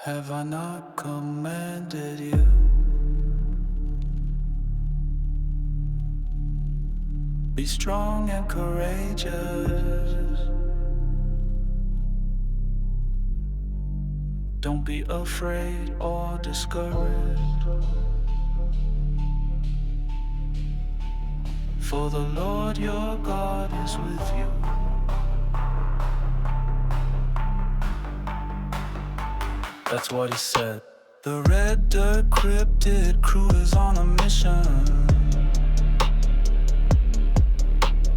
Have I not commanded you? Be strong and courageous. Don't be afraid or discouraged. For the Lord your God is with you. That's what he said. The red dirt cryptid crew is on a mission,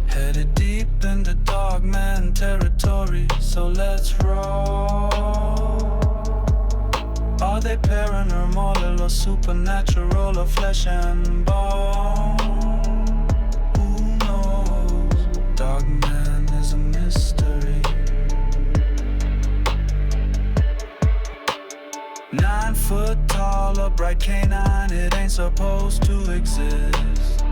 headed deep into Dogman territory, so let's roll. Are they paranormal or supernatural or flesh and bone? Who knows? Dogman is a mystery. 9 foot tall, a bright canine, it ain't supposed to exist.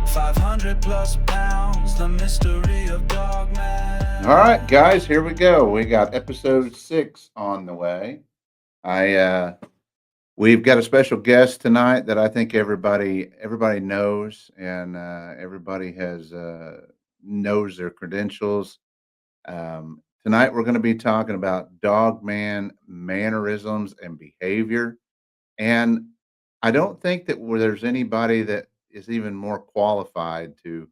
500 plus pounds, the mystery of Dogman. All right, guys, here we go. We got episode 6 on the way. We've got a special guest tonight that I think everybody knows, and everybody has knows their credentials. Tonight we're going to be talking about Dogman mannerisms and behavior, and I don't think that there's anybody that is even more qualified to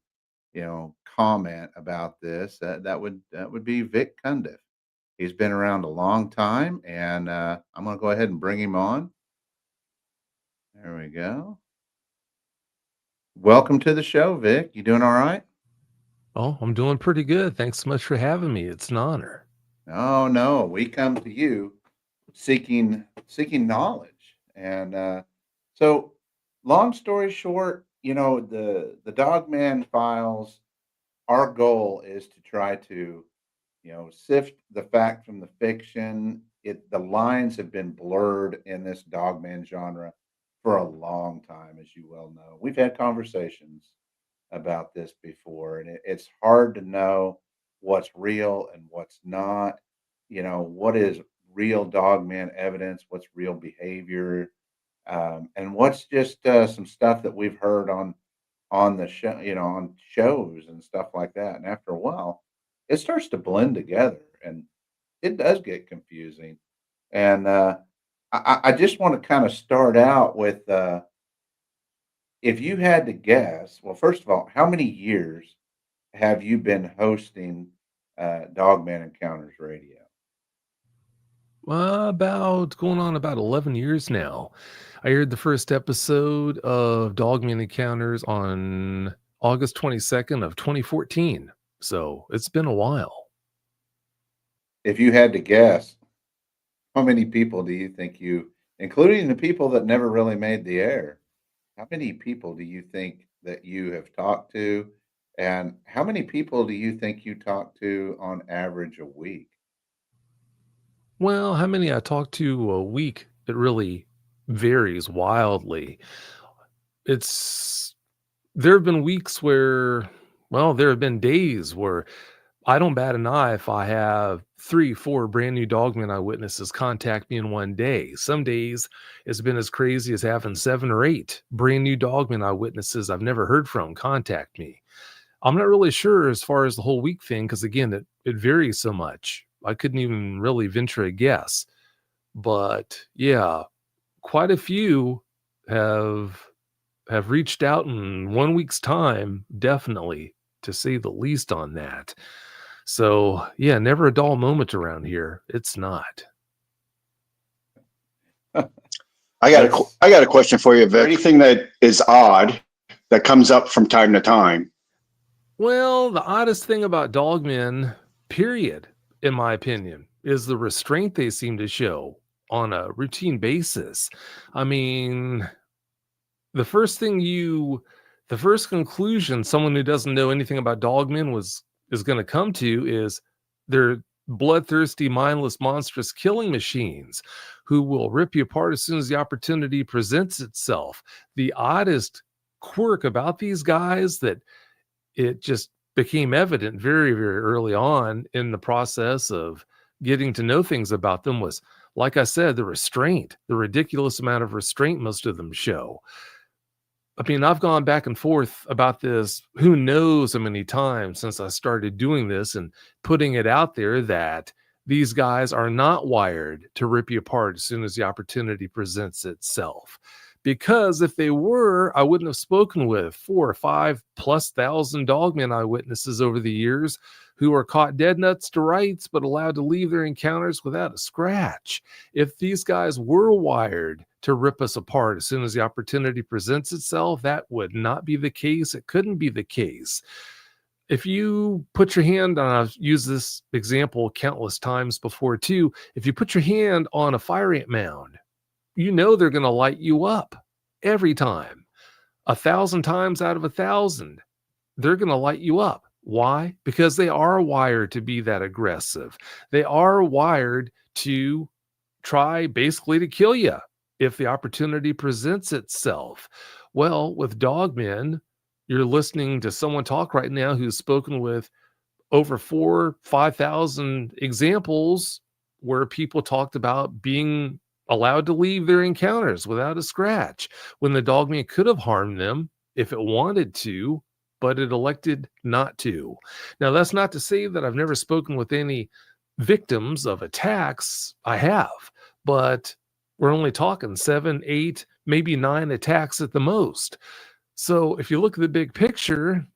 comment about this. That would be Vic Cundiff. He's been around a long time, and I'm going to go ahead and bring him on. There we go. Welcome to the show, Vic. You doing all right? Oh, I'm doing pretty good. Thanks so much for having me. It's an honor. Oh no, we come to you seeking knowledge, and so long story short, the Dogman files. Our goal is to try to sift the fact from the fiction. The lines have been blurred in this Dogman genre for a long time, as you well know. We've had conversations about this before, and it's hard to know what's real and what's not. What is real Dogman evidence, what's real behavior, and what's just some stuff that we've heard on the show, on shows and stuff like that. And after a while, it starts to blend together, and it does get confusing. And I just want to kind of start out with, if you had to guess, well, first of all, how many years have you been hosting Dogman Encounters Radio? About going on about 11 years now. I aired the first episode of Dogman Encounters on August 22nd of 2014. So it's been a while. If you had to guess, how many people do you think including the people that never really made the air, how many people do you think that you have talked to? And how many people do you think you talk to on average a week? Well, how many I talk to a week? It really varies wildly. There have been weeks where, well, there have been days where I don't bat an eye if I have 3, 4 brand new Dogman Eyewitnesses contact me in one day. Some days it's been as crazy as having 7 or 8 brand new Dogman Eyewitnesses I've never heard from contact me. I'm not really sure as far as the whole week thing, because again, it varies so much. I couldn't even really venture a guess. But yeah, quite a few have reached out in 1 week's time, definitely, to say the least on that. So, yeah, never a dull moment around here. It's not. I got a question for you, Vic. Anything that is odd that comes up from time to time? Well, the oddest thing about Dogmen, period, in my opinion, is the restraint they seem to show on a routine basis. I mean, the first conclusion someone who doesn't know anything about Dogmen is going to come to is they're bloodthirsty, mindless, monstrous killing machines who will rip you apart as soon as the opportunity presents itself. The oddest quirk about these guys that it just became evident very, very early on in the process of getting to know things about them was, like I said, the restraint, the ridiculous amount of restraint most of them show. I mean, I've gone back and forth about this who knows how many times since I started doing this and putting it out there that these guys are not wired to rip you apart as soon as the opportunity presents itself. Because if they were, I wouldn't have spoken with 4 or 5 plus thousand Dogman eyewitnesses over the years who are caught dead nuts to rights but allowed to leave their encounters without a scratch. If these guys were wired to rip us apart as soon as the opportunity presents itself, that would not be the case. It couldn't be the case. If you put your hand on, I've used this example countless times before too, if you put your hand on a fire ant mound, you know they're going to light you up every time. 1,000 times out of 1,000, they're going to light you up. Why? Because they are wired to be that aggressive. They are wired to try basically to kill you if the opportunity presents itself. Well, with Dogmen, you're listening to someone talk right now who's spoken with over 4,000-5,000 examples where people talked about being allowed to leave their encounters without a scratch when the Dogman could have harmed them if it wanted to, but it elected not to. Now, that's not to say that I've never spoken with any victims of attacks. I have, but we're only talking 7, 8, maybe 9 attacks at the most. So if you look at the big picture,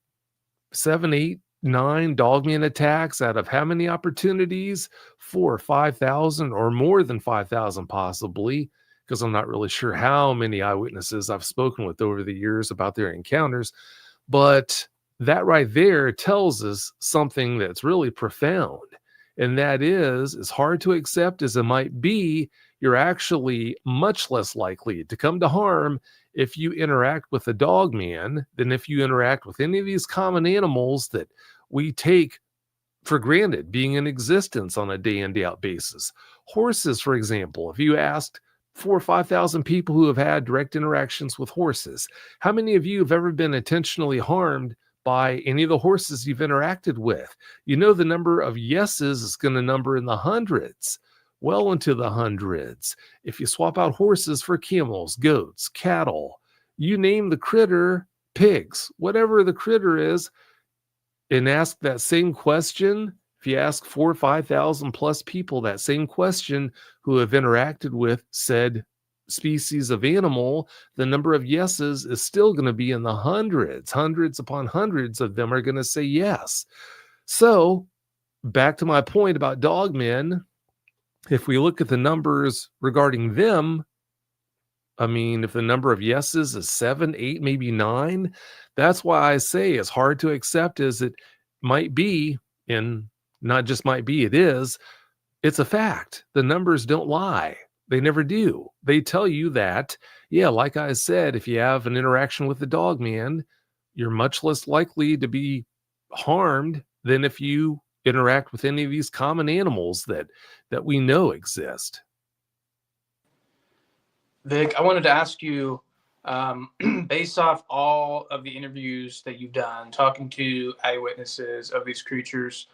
7, 8, 9 Dogman attacks out of how many opportunities? 4 or 5,000 or more than 5,000 possibly, because I'm not really sure how many eyewitnesses I've spoken with over the years about their encounters. But that right there tells us something that's really profound. And that is, as hard to accept as it might be, you're actually much less likely to come to harm if you interact with a Dogman than if you interact with any of these common animals that we take for granted being in existence on a day in, day out basis. Horses, for example, if you asked 4,000 or 5,000 people who have had direct interactions with horses, how many of you have ever been intentionally harmed by any of the horses you've interacted with? You know the number of yeses is going to number in the hundreds, well into the hundreds. If you swap out horses for camels, goats, cattle, you name the critter, pigs, whatever the critter is, and ask that same question, if you ask 4,000 or 5,000 plus people that same question who have interacted with said species of animal, the number of yeses is still going to be in the hundreds. Hundreds upon hundreds of them are going to say yes. So back to my point about Dogmen, if we look at the numbers regarding them, I mean, if the number of yeses is 7, 8, maybe 9, that's why I say as hard to accept as it might be, and not just might be, it is, it's a fact. The numbers don't lie. They never do. They tell you that, yeah, like I said, if you have an interaction with the Dogman, you're much less likely to be harmed than if you interact with any of these common animals that we know exist. Vic, I wanted to ask you, based off all of the interviews that you've done, talking to eyewitnesses of these creatures,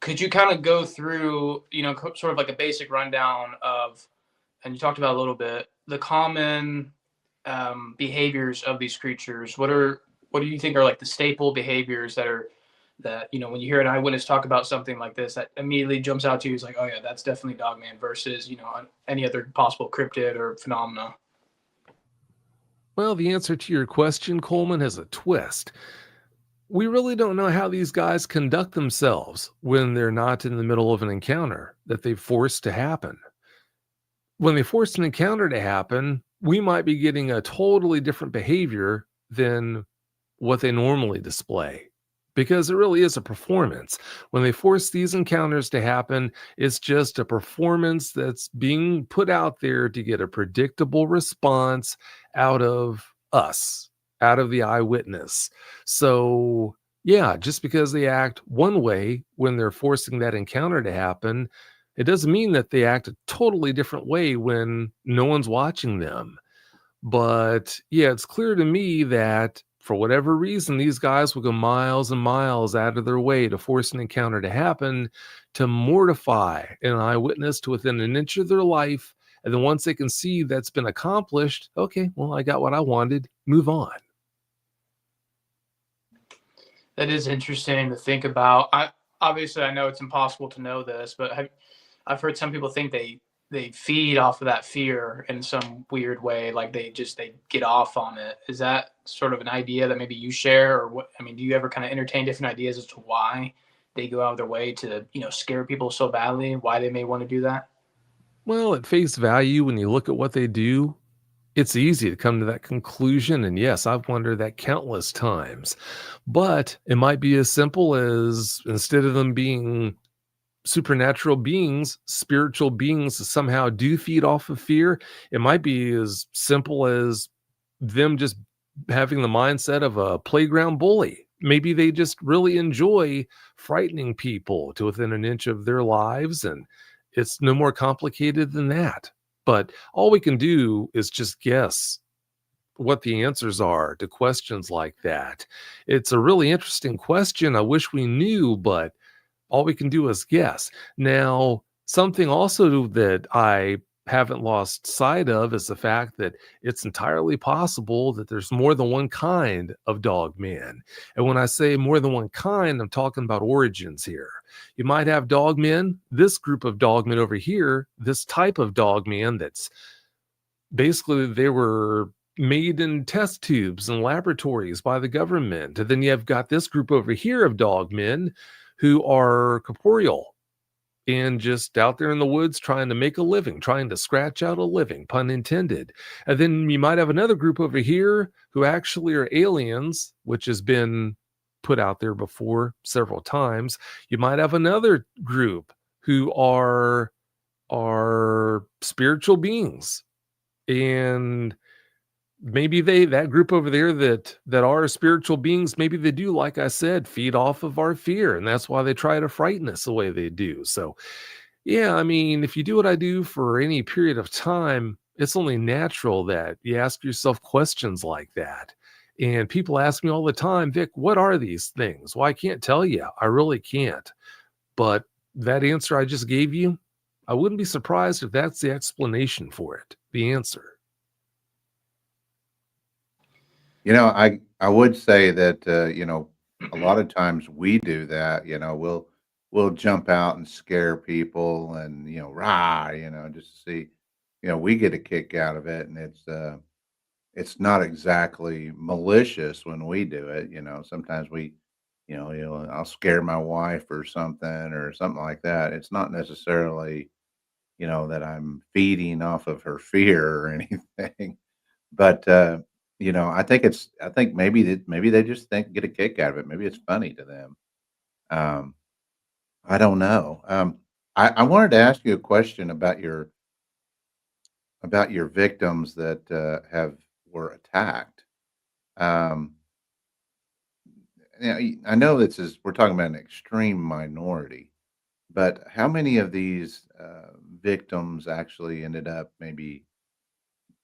could you kind of go through, sort of like a basic rundown of, and you talked about a little bit, the common behaviors of these creatures? What do you think are like the staple behaviors that when you hear an eyewitness talk about something like this, that immediately jumps out to you is like, oh yeah, that's definitely Dogman versus, any other possible cryptid or phenomena? Well, the answer to your question, Coleman, has a twist. We really don't know how these guys conduct themselves when they're not in the middle of an encounter that they've forced to happen. When they force an encounter to happen, we might be getting a totally different behavior than what they normally display, because it really is a performance. When they force these encounters to happen, it's just a performance that's being put out there to get a predictable response out of us, out of the eyewitness. So, yeah, just because they act one way when they're forcing that encounter to happen, it doesn't mean that they act a totally different way when no one's watching them. But yeah, it's clear to me that For whatever reason, these guys will go miles and miles out of their way to force an encounter to happen, to mortify an eyewitness to within an inch of their life. And then once they can see that's been accomplished, okay, well, I got what I wanted, move on. That is interesting to think about. Obviously I know it's impossible to know this, but I've heard some people think they feed off of that fear in some weird way, like they get off on it. Is that sort of an idea that maybe you share, or what? I mean, do you ever kind of entertain different ideas as to why they go out of their way to, scare people so badly, why they may want to do that? Well, at face value, when you look at what they do, it's easy to come to that conclusion. And yes, I've wondered that countless times. But it might be as simple as, instead of them being supernatural beings, spiritual beings somehow do feed off of fear. It might be as simple as them just having the mindset of a playground bully. Maybe they just really enjoy frightening people to within an inch of their lives, and it's no more complicated than that. But all we can do is just guess what the answers are to questions like that. It's a really interesting question. I wish we knew, but all we can do is guess. Now, something also that I haven't lost sight of is the fact that it's entirely possible that there's more than one kind of dogman. And when I say more than one kind, I'm talking about origins here. You might have dogmen, this group of dogmen over here, this type of dogman that's basically, they were made in test tubes and laboratories by the government. And then you have got this group over here of dogmen who are corporeal and just out there in the woods trying to make a living, trying to scratch out a living, pun intended. And then you might have another group over here who actually are aliens, which has been put out there before several times. You might have another group who are spiritual beings, and maybe that group over there that are spiritual beings, maybe they do, like I said, feed off of our fear, and that's why they try to frighten us the way they do. So yeah, I mean, if you do what I do for any period of time, it's only natural that you ask yourself questions like that. And people ask me all the time, Vic, what are these things? Well, I can't tell you. I really can't. But that answer I just gave you, I wouldn't be surprised if that's the explanation for it, the answer. I would say that a lot of times we do that. We'll jump out and scare people, and rah, just to see, we get a kick out of it, and it's not exactly malicious when we do it. Sometimes I'll scare my wife or something like that. It's not necessarily that I'm feeding off of her fear or anything, but I think maybe they just get a kick out of it. Maybe it's funny to them. Um, I don't know. I wanted to ask you a question about your victims that were attacked. Um, I know we're talking about an extreme minority, but how many of these victims actually ended up maybe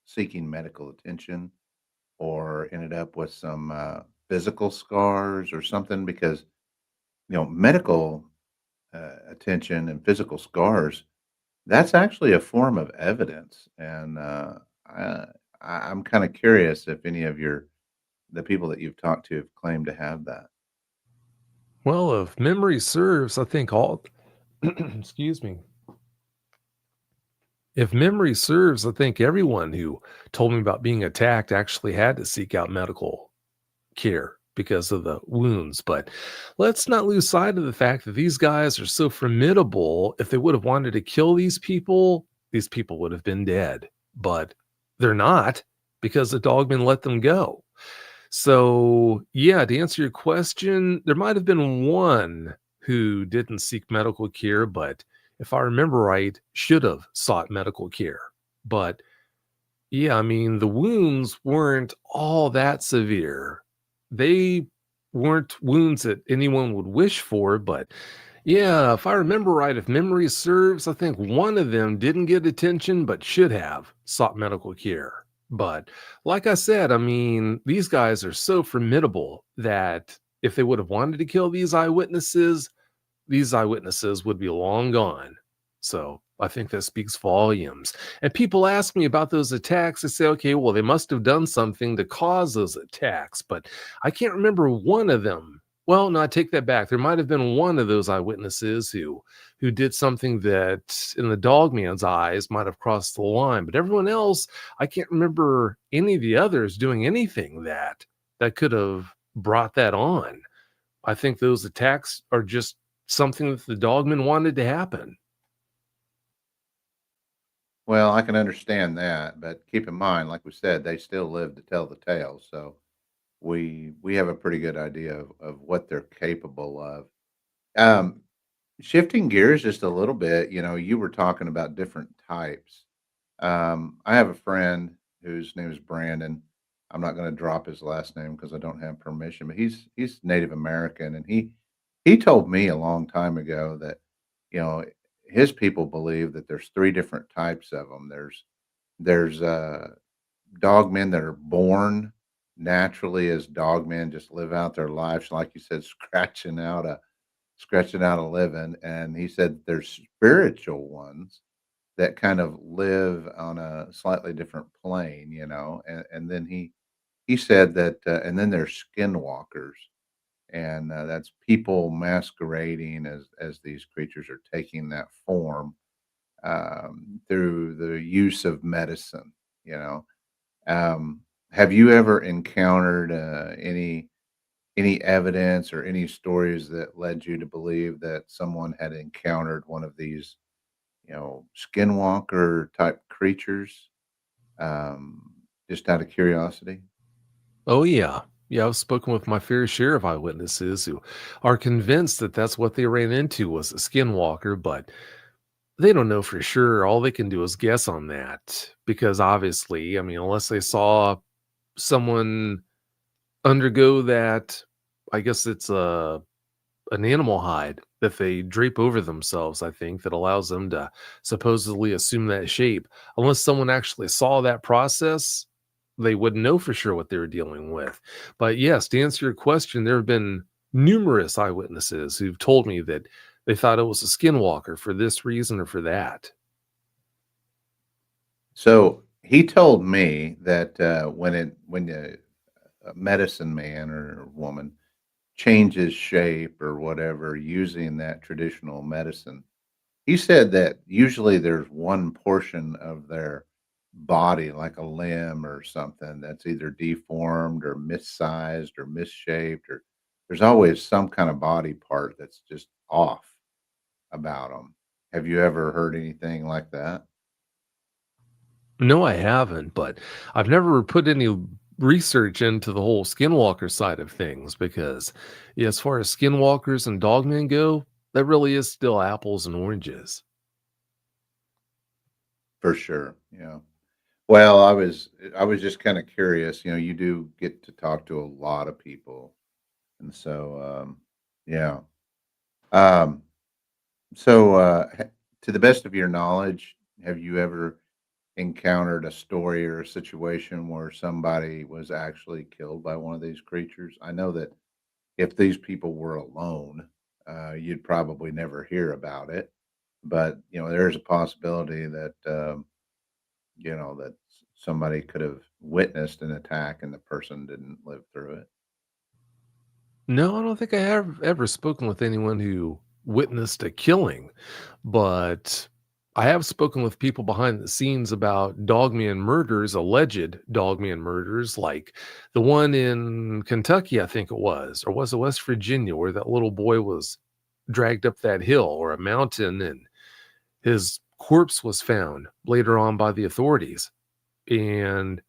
seeking medical attention, or ended up with some physical scars or something? Because medical attention and physical scars, that's actually a form of evidence. And I'm kind of curious if any of the people that you've talked to have claimed to have that. Well, if memory serves, I think excuse me. If memory serves, I think everyone who told me about being attacked actually had to seek out medical care because of the wounds. But let's not lose sight of the fact that these guys are so formidable. If they would have wanted to kill these people would have been dead. But they're not, because the dogman let them go. So yeah, to answer your question, there might have been one who didn't seek medical care, but if I remember right, should have sought medical care. But yeah, I mean, the wounds weren't all that severe. They weren't wounds that anyone would wish for, but yeah, if I remember right, if memory serves, I think one of them didn't get attention, but should have sought medical care. But like I said, I mean, these guys are so formidable that if they would have wanted to kill these eyewitnesses would be long gone. So I think that speaks volumes. And people ask me about those attacks. They say, okay, well, they must have done something to cause those attacks, but I can't remember one of them. Well, no, I take that back. There might have been one of those eyewitnesses who did something that, in the dogman's eyes, might have crossed the line. But everyone else, I can't remember any of the others doing anything that could have brought that on. I think those attacks are just something that the dogman wanted to happen. Well, I can understand that, but keep in mind, like we said, they still live to tell the tale. So we have a pretty good idea of what they're capable of. Um, Shifting gears just a little bit, you were talking about different types. I have a friend whose name is Brandon. I'm not going to drop his last name because I don't have permission, but he's Native American, and he told me a long time ago that you know his people believe that there's three different types of them. There's dogmen that are born naturally as dogmen, just live out their lives, like you said, scratching out a living. And he said there's spiritual ones that kind of live on a slightly different plane, and then he said that, and then there's skinwalkers, and that's people masquerading as these creatures are taking that form through the use of medicine. You know, have you ever encountered any evidence or any stories that led you to believe that someone had encountered one of these, skinwalker type creatures? Just out of curiosity. Oh, yeah. Yeah, I've spoken with my fair share of eyewitnesses who are convinced that that's what they ran into was a skinwalker, but they don't know for sure. All they can do is guess on that because obviously, I mean, unless they saw someone undergo that, I guess it's an animal hide that they drape over themselves, I think, that allows them to supposedly assume that shape. Unless someone actually saw that process, they wouldn't know for sure what they were dealing with. But yes, to answer your question, there have been numerous eyewitnesses who've told me that they thought it was a skinwalker for this reason or for that. So he told me that when a medicine man or woman changes shape or whatever using that traditional medicine, he said that usually there's one portion of their body, like a limb or something, that's either deformed or missized or misshaped, or there's always some kind of body part that's just off about them. Have you ever heard anything like that? No, I haven't, but I've never put any research into the whole skinwalker side of things because, yeah, as far as skinwalkers and dogmen go, that really is still apples and oranges. For sure. Yeah. Well, I was just kind of curious. You do get to talk to a lot of people, and so yeah. Um, to the best of your knowledge, have you ever encountered a story or a situation where somebody was actually killed by one of these creatures? I know that if these people were alone, you'd probably never hear about it, but there's a possibility that that somebody could have witnessed an attack and the person didn't live through it. No, I don't think I have ever spoken with anyone who witnessed a killing, but I have spoken with people behind the scenes about dogman murders, alleged dogman murders, like the one in Kentucky, I think it was, or was it West Virginia, where that little boy was dragged up that hill or a mountain and his corpse was found later on by the authorities. And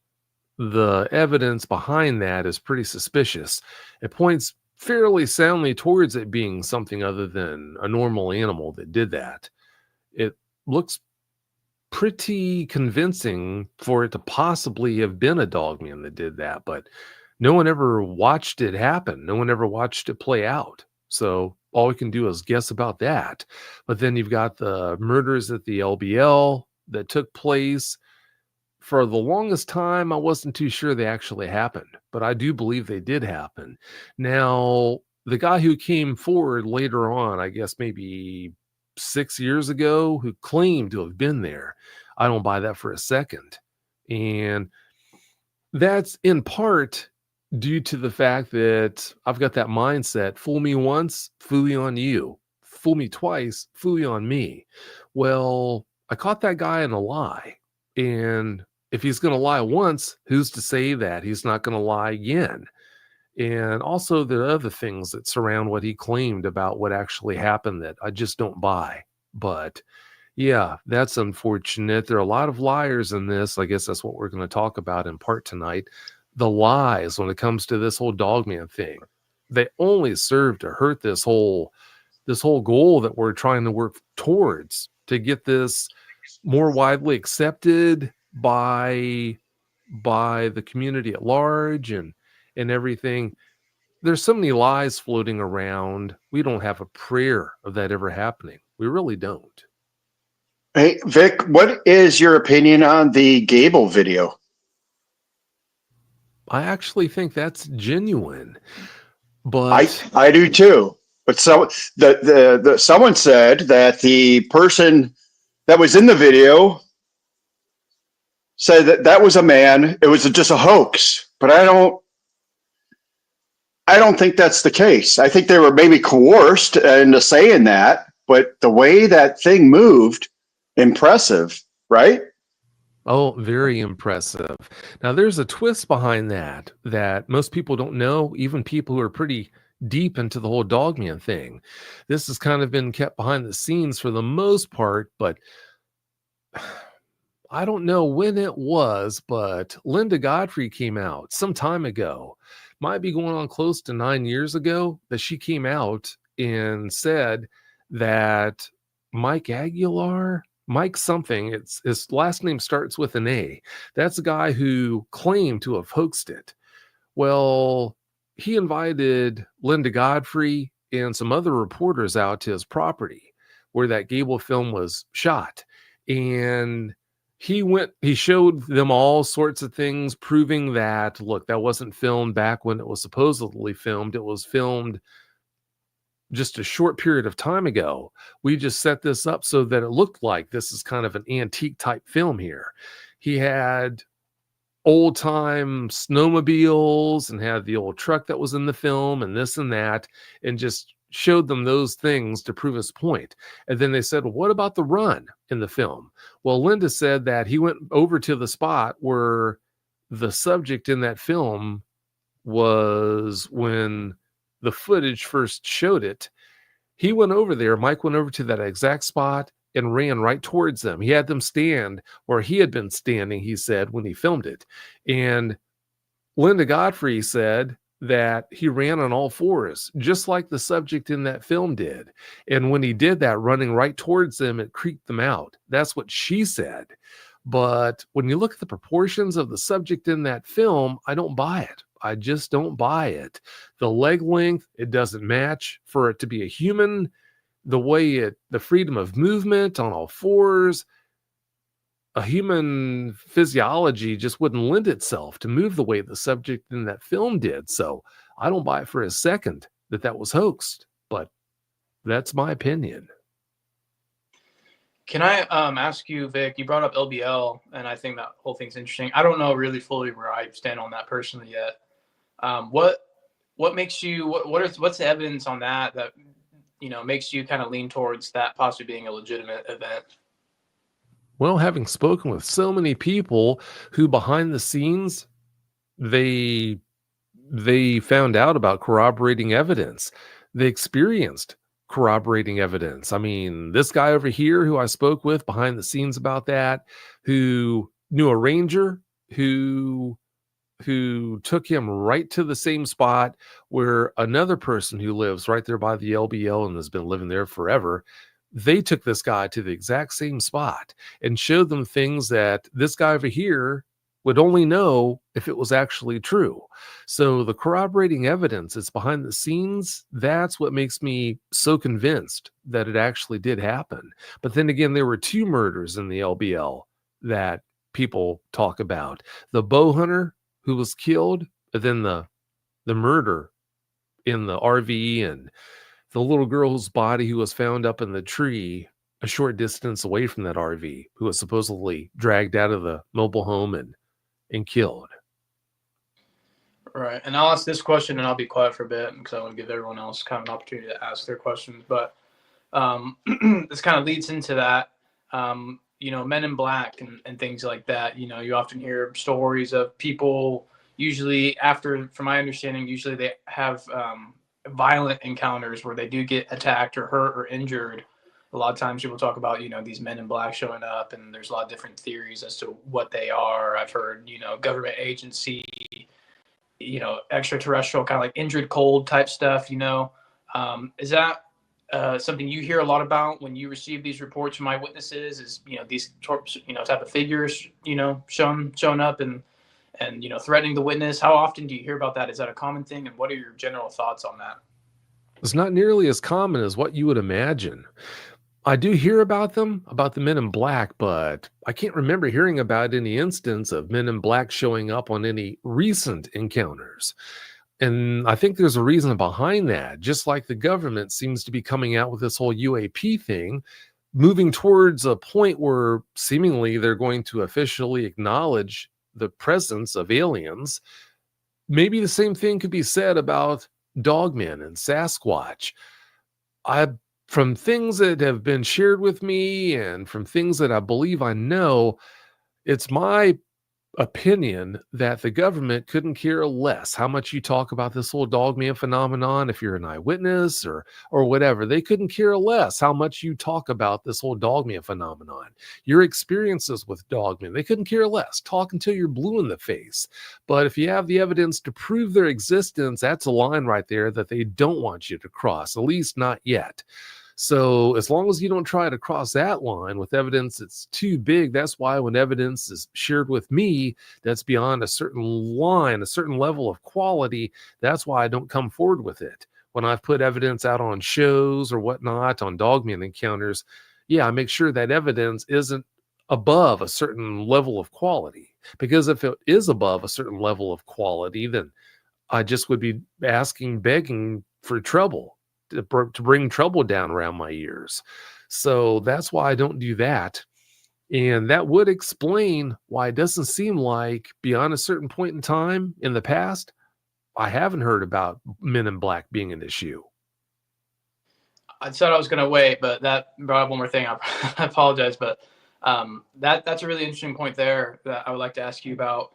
the evidence behind that is pretty suspicious. It points fairly soundly towards it being something other than a normal animal that did that. It looks pretty convincing for it to possibly have been a dogman that did that, but no one ever watched it happen. No one ever watched it play out. So all we can do is guess about that. But then you've got the murders at the LBL that took place for the longest time, I wasn't too sure they actually happened, but I do believe they did happen. Now, the guy who came forward later on, I guess maybe 6 years ago, who claimed to have been there, I don't buy that for a second. And that's in part due to the fact that I've got that mindset: fool me once, fool you on you. Fool me twice, fool you on me. Well, I caught that guy in a lie. And if he's going to lie once, who's to say that he's not going to lie again? And also the other things that surround what he claimed about what actually happened that I just don't buy. But yeah, that's unfortunate. There are a lot of liars in this. I guess that's what we're going to talk about in part tonight. The lies when it comes to this whole Dogman thing. They only serve to hurt this whole goal that we're trying to work towards, to get this more widely accepted by the community at large and everything. There's so many lies floating around. We don't have a prayer of that ever happening. We really don't. Hey, Vic, what is your opinion on the Gable video? I actually think that's genuine, but I do too. But so the someone said that the person that was in the video said that was a man. It was just a hoax. But I don't think that's the case. I think they were maybe coerced into saying that. But the way that thing moved, impressive, right? oh, very impressive. Now, there's a twist behind that most people don't know, even people who are pretty deep into the whole Dogman thing. This has kind of been kept behind the scenes for the most part, but I don't know when it was, but Linda Godfrey came out some time ago, might be going on close to 9 years ago, that she came out and said that Mike something, his last name starts with an A. That's a guy who claimed to have hoaxed it. Well, he invited Linda Godfrey and some other reporters out to his property where that Gable film was shot. And he showed them all sorts of things proving that, look, that wasn't filmed back when it was supposedly filmed. It was filmed just a short period of time ago. We just set this up so that it looked like this is kind of an antique type film here. He had old time snowmobiles and had the old truck that was in the film and this and that, and just showed them those things to prove his point. And then they said, well, what about the run in the film? Well, Linda said that he went over to the spot where the subject in that film was when the footage first showed it. He went over there, Mike went over to that exact spot and ran right towards them. He had them stand where he had been standing, he said, when he filmed it. And Linda Godfrey said that he ran on all fours, just like the subject in that film did. And when he did that, running right towards them, it creeped them out. That's what she said. But when you look at the proportions of the subject in that film, I don't buy it. I just don't buy it. The leg length, it doesn't match for it to be a human. The freedom of movement on all fours, a human physiology just wouldn't lend itself to move the way the subject in that film did. So I don't buy it for a second that was hoaxed, but that's my opinion. Can I ask you, Vic, you brought up LBL, and I think that whole thing's interesting. I don't know really fully where I stand on that personally yet. What makes you, what's the evidence on that makes you kind of lean towards that possibly being a legitimate event? Well, having spoken with so many people who behind the scenes, they found out about corroborating evidence. They experienced corroborating evidence. I mean, this guy over here who I spoke with behind the scenes about that, who knew a ranger who took him right to the same spot where another person who lives right there by the LBL and has been living there forever, they took this guy to the exact same spot and showed them things that this guy over here would only know if it was actually true. So the corroborating evidence that's behind the scenes, that's what makes me so convinced that it actually did happen. But then again, there were 2 murders in the LBL that people talk about. The bow hunter who was killed, and then the murder in the RV, and the little girl's body who was found up in the tree a short distance away from that RV, who was supposedly dragged out of the mobile home and killed. Right. And I'll ask this question and I'll be quiet for a bit because I want to give everyone else kind of an opportunity to ask their questions. But this kind of leads into that. Men in black and things like that. You often hear stories of people, usually after, from my understanding, usually they have violent encounters where they do get attacked or hurt or injured. A lot of times people talk about, these men in black showing up, and there's a lot of different theories as to what they are. I've heard, government agency, extraterrestrial, kind of like injured cold type stuff, is that something you hear a lot about when you receive these reports from eyewitnesses? Is these type of figures showing up and threatening the witness? How often do you hear about that? Is that a common thing, and what are your general thoughts on that? It's not nearly as common as what you would imagine. I do hear about them, about the men in black, but I can't remember hearing about any instance of men in black showing up on any recent encounters. And I think there's a reason behind that. Just like the government seems to be coming out with this whole UAP thing, moving towards a point where seemingly they're going to officially acknowledge the presence of aliens. Maybe the same thing could be said about Dogman and Sasquatch. From things that have been shared with me and from things that I believe I know, it's my opinion that the government couldn't care less how much you talk about this whole Dogman phenomenon. If you're an eyewitness or whatever, they couldn't care less how much you talk about this whole Dogman phenomenon, your experiences with Dogman. They couldn't care less. Talk until you're blue in the face. But if you have the evidence to prove their existence, that's a line right there that they don't want you to cross, at least not yet. So as long as you don't try to cross that line with evidence that's too big, that's why when evidence is shared with me that's beyond a certain line, a certain level of quality, that's why I don't come forward with it. When I've put evidence out on shows or whatnot, on Dogman Encounters, I make sure that evidence isn't above a certain level of quality. Because if it is above a certain level of quality, then I just would be begging for trouble. To bring trouble down around my ears. So that's why I don't do that. And that would explain why it doesn't seem like beyond a certain point in time in the past, I haven't heard about men in black being an issue. I said I was going to wait, but that brought up one more thing. I apologize, but that's a really interesting point there that I would like to ask you about.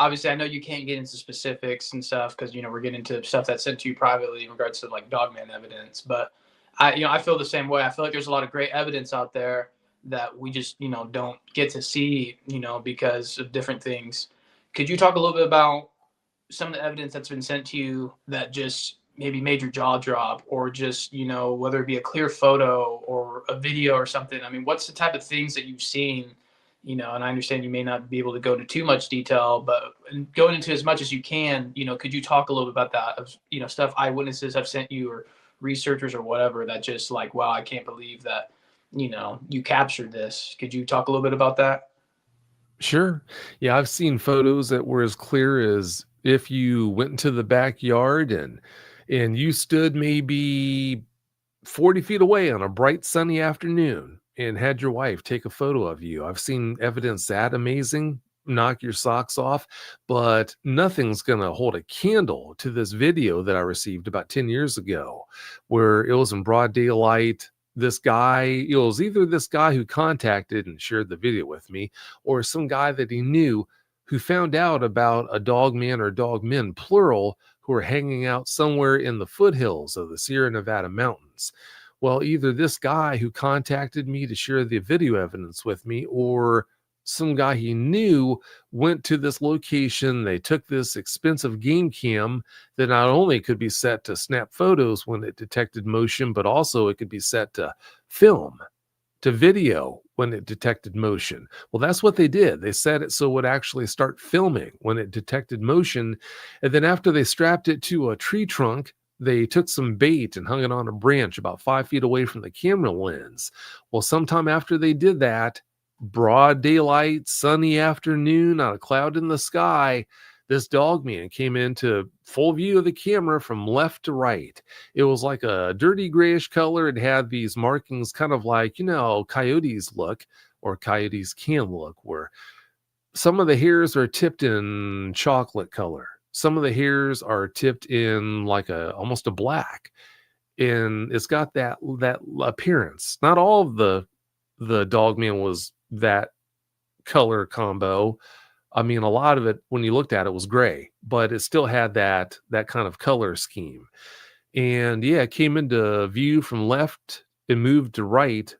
Obviously, I know you can't get into specifics and stuff because, we're getting into stuff that's sent to you privately in regards to like Dogman evidence. But I feel the same way. I feel like there's a lot of great evidence out there that we just, don't get to see, because of different things. Could you talk a little bit about some of the evidence that's been sent to you that just maybe made your jaw drop, or just, whether it be a clear photo or a video or something? I mean, what's the type of things that you've seen? And I understand you may not be able to go into too much detail, but going into as much as you can, could you talk a little bit about that, of, stuff eyewitnesses have sent you or researchers or whatever that just like, wow, I can't believe that, you captured this. Could you talk a little bit about that? Sure. Yeah, I've seen photos that were as clear as if you went into the backyard and you stood maybe 40 feet away on a bright sunny afternoon and had your wife take a photo of you. I've seen evidence that amazing, knock your socks off, but nothing's going to hold a candle to this video that I received about 10 years ago, where it was in broad daylight. This guy, it was either this guy who contacted and shared the video with me, or some guy that he knew who found out about a dogman or dogmen, plural, who are hanging out somewhere in the foothills of the Sierra Nevada mountains. Well, either this guy who contacted me to share the video evidence with me, or some guy he knew went to this location. They took this expensive game cam that not only could be set to snap photos when it detected motion, but also it could be set to film, to video when it detected motion. Well, that's what they did. They set it so it would actually start filming when it detected motion. And then after they strapped it to a tree trunk, they took some bait and hung it on a branch about 5 feet away from the camera lens. Well, sometime after they did that, broad daylight, sunny afternoon, not a cloud in the sky, this Dogman came into full view of the camera from left to right. It was like a dirty grayish color. It had these markings kind of like, coyotes look, or coyotes can look, where some of the hairs are tipped in chocolate color. Some of the hairs are tipped in like almost a black. And it's got that appearance. Not all of the Dogman was that color combo. I mean, a lot of it, when you looked at it, was gray, but it still had that kind of color scheme. And yeah, it came into view from left and moved to right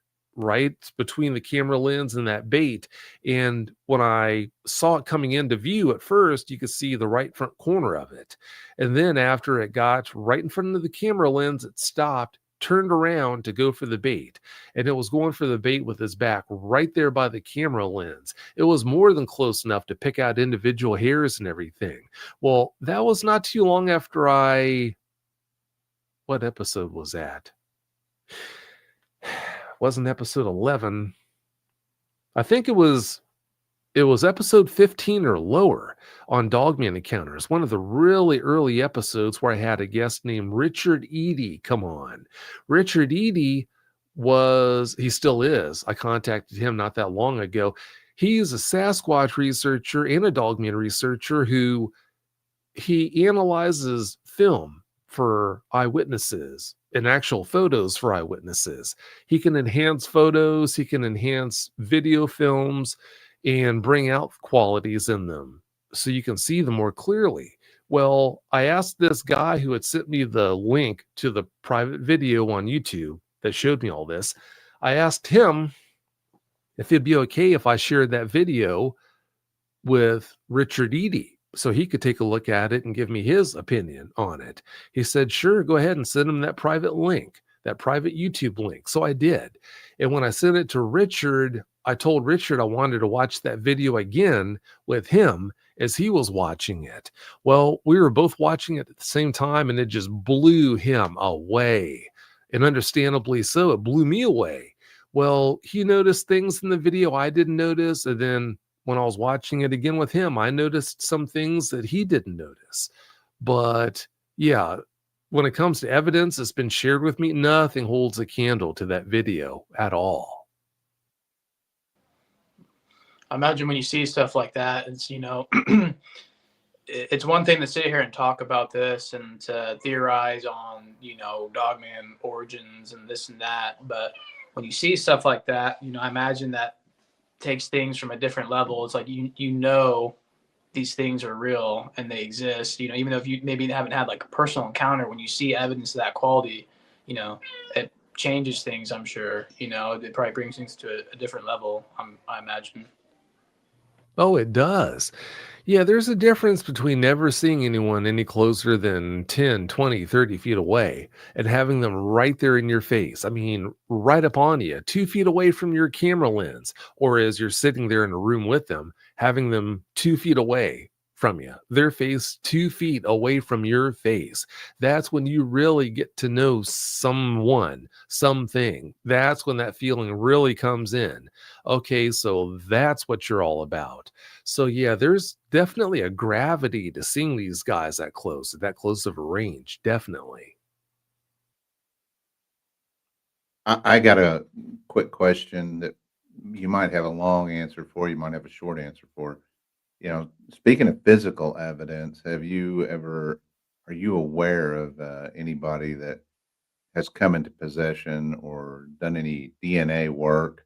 between the camera lens and that bait. And when I saw it coming into view at first, you could see the right front corner of it. And then after it got right in front of the camera lens, it stopped, turned around to go for the bait. And it was going for the bait with his back right there by the camera lens. It was more than close enough to pick out individual hairs and everything. Well, that was not too long after what episode was that? Wasn't episode 11. I think it was episode 15 or lower on DogmanEncounters, one of the really early episodes where I had a guest named Richard Eady come on. Richard Eady he still is. I contacted him not that long ago. He's a Sasquatch researcher and a Dogman researcher who he analyzes film for eyewitnesses and actual photos for eyewitnesses. He can enhance photos, he can enhance video films and bring out qualities in them so you can see them more clearly. Well, I asked this guy who had sent me the link to the private video on YouTube that showed me all this. I asked him if it'd be okay if I shared that video with Richard Eady so he could take a look at it and give me his opinion on it. He said, sure, go ahead and send him that private link, that private YouTube link. So I did. And when I sent it to Richard, I told Richard I wanted to watch that video again with him as he was watching it. Well, we were both watching it at the same time, and it just blew him away. And understandably so, it blew me away. Well, he noticed things in the video I didn't notice, and then when I was watching it again with him, I noticed some things that he didn't notice. But yeah, when it comes to evidence that's been shared with me, nothing holds a candle to that video at all. I imagine when you see stuff like that, it's, it's one thing to sit here and talk about this and to theorize on, Dogman origins and this and that. But when you see stuff like that, I imagine that takes things from a different level. It's like, these things are real and they exist, even though if you maybe haven't had like a personal encounter, when you see evidence of that quality, it changes things. I'm sure, it probably brings things to a different level. I imagine. Oh, it does. Yeah, there's a difference between never seeing anyone any closer than 10, 20, 30 feet away and having them right there in your face. I mean, right upon you, 2 feet away from your camera lens, or as you're sitting there in a room with them, having them 2 feet away from you, their face 2 feet away from your face. That's when you really get to know someone, something. That's when that feeling really comes in. Okay, so that's what you're all about. So yeah, there's definitely a gravity to seeing these guys that close of a range. Definitely. I got a quick question that you might have a long answer for, you might have a short answer for. Speaking of physical evidence, are you aware of anybody that has come into possession or done any DNA work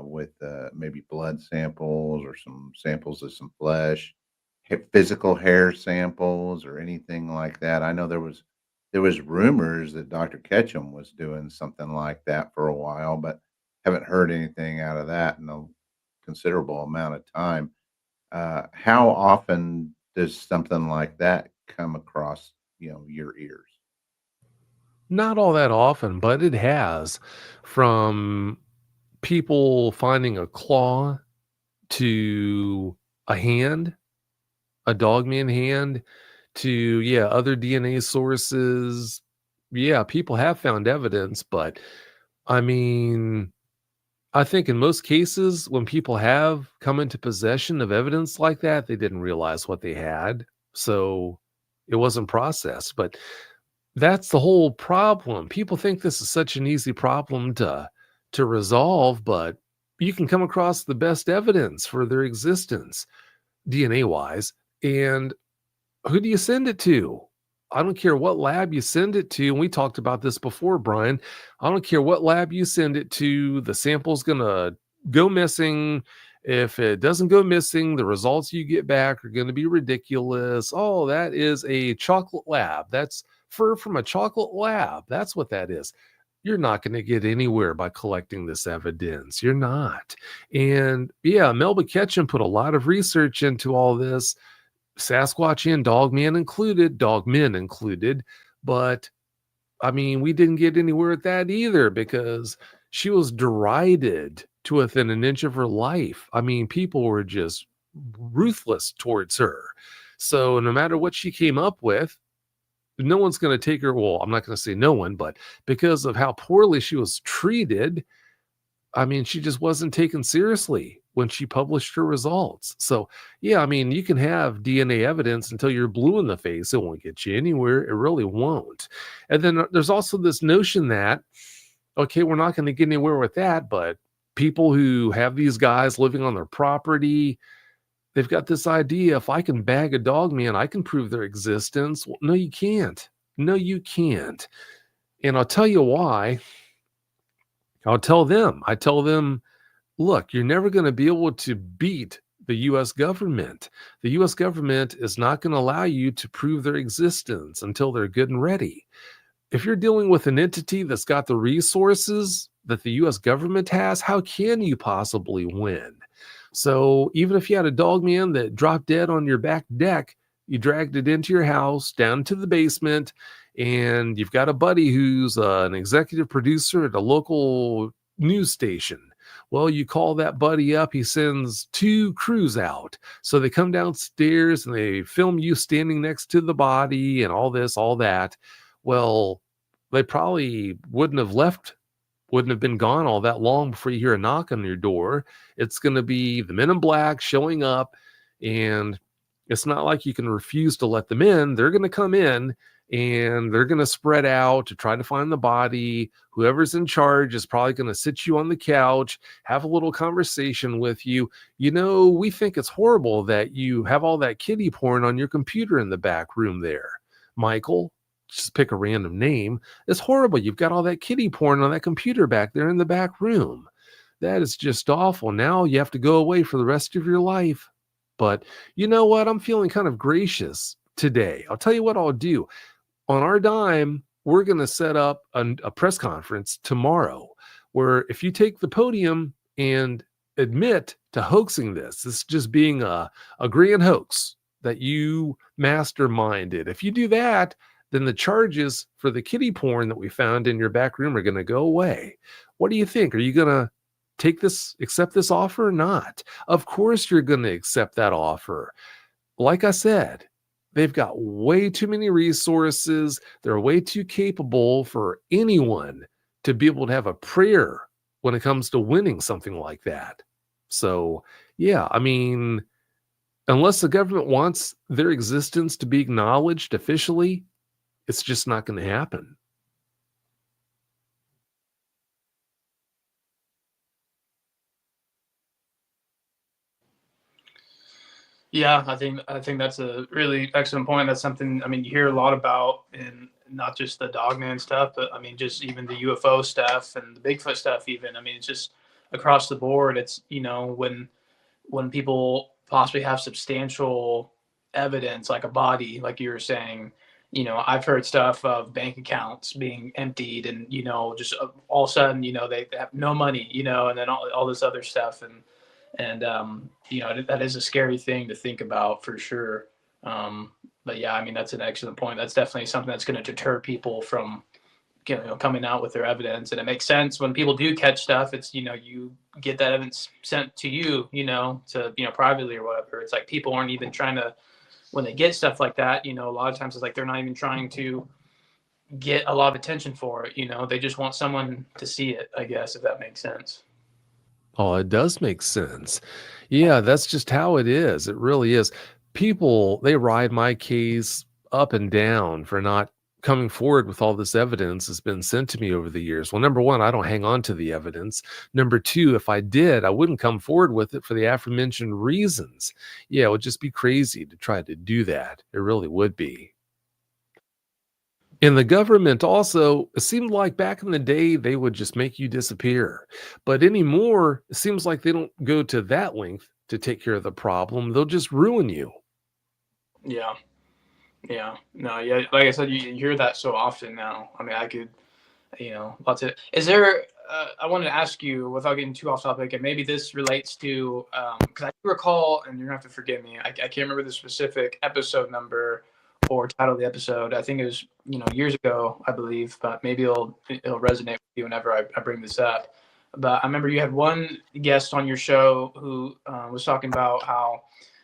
with maybe blood samples or some samples of some flesh, physical hair samples or anything like that? I know there was rumors that Dr. Ketchum was doing something like that for a while, but haven't heard anything out of that in a considerable amount of time. How often does something like that come across, your ears? Not all that often, but it has. From people finding a claw to a hand, a Dogman hand, to other DNA sources. Yeah, people have found evidence, but I mean, I think in most cases, when people have come into possession of evidence like that, they didn't realize what they had. So it wasn't processed. But that's the whole problem. People think this is such an easy problem to resolve, but you can come across the best evidence for their existence, DNA wise. And who do you send it to? I don't care what lab you send it to. And we talked about this before, Brian. I don't care what lab you send it to. The sample's going to go missing. If it doesn't go missing, the results you get back are going to be ridiculous. Oh, that is a chocolate lab. That's fur from a chocolate lab. That's what that is. You're not going to get anywhere by collecting this evidence. You're not. And yeah, Melba Ketchum put a lot of research into all this. Sasquatch and Dogman Dogmen included, but I mean, we didn't get anywhere with that either because she was derided to within an inch of her life. I mean, people were just ruthless towards her. So no matter what she came up with, no one's going to take her. Well, I'm not going to say no one, but because of how poorly she was treated, I mean, she just wasn't taken seriously when she published her results. So, yeah, I mean, you can have DNA evidence until you're blue in the face. It won't get you anywhere. It really won't. And then there's also this notion that, okay, we're not going to get anywhere with that, but people who have these guys living on their property, they've got this idea, if I can bag a dog man, I can prove their existence. Well, no, you can't. No, you can't. And I'll tell you why. I tell them, look, you're never going to be able to beat the U.S. government. The U.S. government is not going to allow you to prove their existence until they're good and ready. If you're dealing with an entity that's got the resources that the U.S. government has, how can you possibly win? So even if you had a dog man that dropped dead on your back deck, you dragged it into your house, down to the basement, and you've got a buddy who's an executive producer at a local news station. Well, you call that buddy up. He sends 2 crews out. So they come downstairs and they film you standing next to the body and all this, all that. Well, they probably wouldn't have been gone all that long before you hear a knock on your door. It's going to be the men in black showing up, and it's not like you can refuse to let them in. They're going to come in and they're going to spread out to try to find the body. Whoever's in charge is probably going to sit you on the couch, have a little conversation with you. You know, we think it's horrible that you have all that kiddie porn on your computer in the back room there. Michael, just pick a random name. It's horrible. You've got all that kiddie porn on that computer back there in the back room. That is just awful. Now you have to go away for the rest of your life. But you know what? I'm feeling kind of gracious today. I'll tell you what I'll do. On our dime, we're going to set up a press conference tomorrow where if you take the podium and admit to hoaxing this just being a grand hoax that you masterminded, if you do that, then the charges for the kiddie porn that we found in your back room are going to go away. What do you think? Are you going to accept this offer or not? Of course you're going to accept that offer. Like I said, they've got way too many resources. They're way too capable for anyone to be able to have a prayer when it comes to winning something like that. So, yeah, I mean, unless the government wants their existence to be acknowledged officially, it's just not going to happen. Yeah, I think that's a really excellent point. That's something, I mean, you hear a lot about in not just the Dogman stuff, but I mean just even the UFO stuff and the Bigfoot stuff even. I mean, it's just across the board. It's, when people possibly have substantial evidence like a body, like you were saying, I've heard stuff of bank accounts being emptied and, just all of a sudden, they have no money, and then all this other stuff. And that is a scary thing to think about for sure. But yeah, I mean, that's an excellent point. That's definitely something that's going to deter people from, coming out with their evidence. And it makes sense when people do catch stuff. It's, you get that evidence sent to you, to, privately or whatever. It's like people aren't even trying to, when they get stuff like that, a lot of times it's like they're not even trying to get a lot of attention for it. They just want someone to see it, I guess, if that makes sense. Oh, it does make sense. Yeah, that's just how it is. It really is. People, they ride my case up and down for not coming forward with all this evidence that's been sent to me over the years. Well, number one, I don't hang on to the evidence. Number two, if I did, I wouldn't come forward with it for the aforementioned reasons. Yeah, it would just be crazy to try to do that. It really would be. And the government also, it seemed like back in the day, they would just make you disappear. But anymore, it seems like they don't go to that length to take care of the problem. They'll just ruin you. Yeah. Yeah. No, yeah. Like I said, you hear that so often now. I mean, I could, lots of. Is there, I wanted to ask you without getting too off topic, and maybe this relates to, because I do recall, and you're going to have to forgive me, I can't remember the specific episode number or title of the episode. I think it was, years ago, I believe, but maybe it'll resonate with you whenever I bring this up. But I remember you had one guest on your show who was talking about how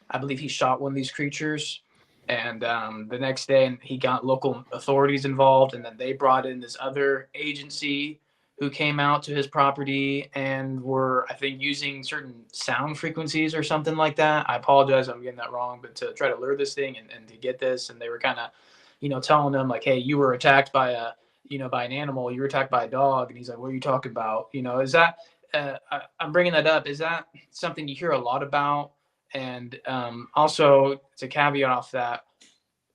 I believe he shot one of these creatures. And the next day, he got local authorities involved, and then they brought in this other agency who came out to his property and were, I think, using certain sound frequencies or something like that. I apologize, I'm getting that wrong, but to try to lure this thing and to get this, and they were kind of, telling them like, hey, you were attacked by by an animal, you were attacked by a dog, and he's like, what are you talking about? Is that, I'm bringing that up, is that something you hear a lot about? And also, to caveat off that,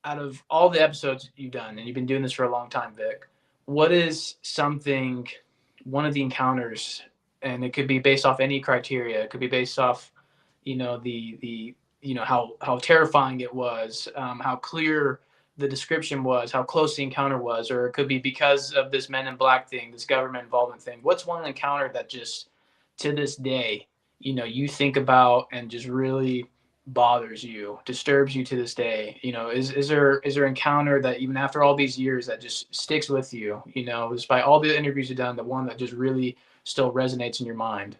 out of all the episodes you've done, and you've been doing this for a long time, Vic, what is one of the encounters, and it could be based off any criteria, it could be based off, the how terrifying it was, how clear the description was, how close the encounter was, or it could be because of this Men in Black thing, this government involvement thing. What's one encounter that just to this day, you think about and just really bothers you, disturbs you to this day? Is there encounter that even after all these years that just sticks with you, despite all the interviews you've done, the one that just really still resonates in your mind?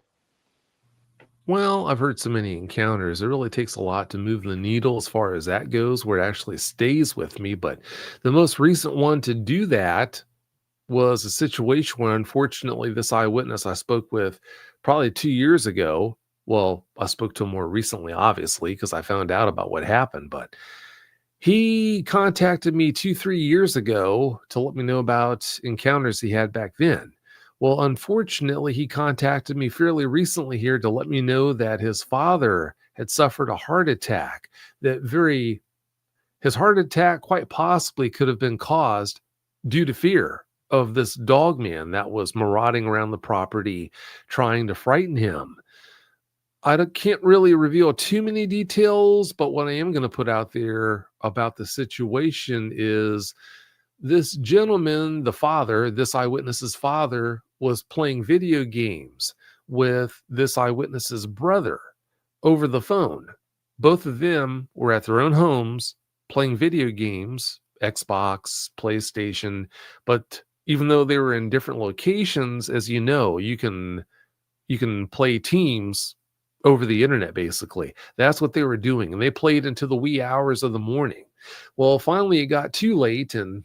Well, I've heard so many encounters. It really takes a lot to move the needle as far as that goes, where it actually stays with me. But the most recent one to do that was a situation where, unfortunately, this eyewitness I spoke with probably 2 years ago. Well, I spoke to him more recently, obviously, because I found out about what happened. But he contacted me 2, 3 years ago to let me know about encounters he had back then. Well, unfortunately, he contacted me fairly recently here to let me know that his father had suffered a heart attack. His heart attack quite possibly could have been caused due to fear of this dogman that was marauding around the property, trying to frighten him. Can't really reveal too many details, but what I am going to put out there about the situation is this gentleman, the father, this eyewitness's father, was playing video games with this eyewitness's brother over the phone. Both of them were at their own homes playing video games, Xbox, PlayStation, but even though they were in different locations, as you know, you can play teams over the internet, basically. That's what they were doing, and they played into the wee hours of the morning. Well, finally it got too late, and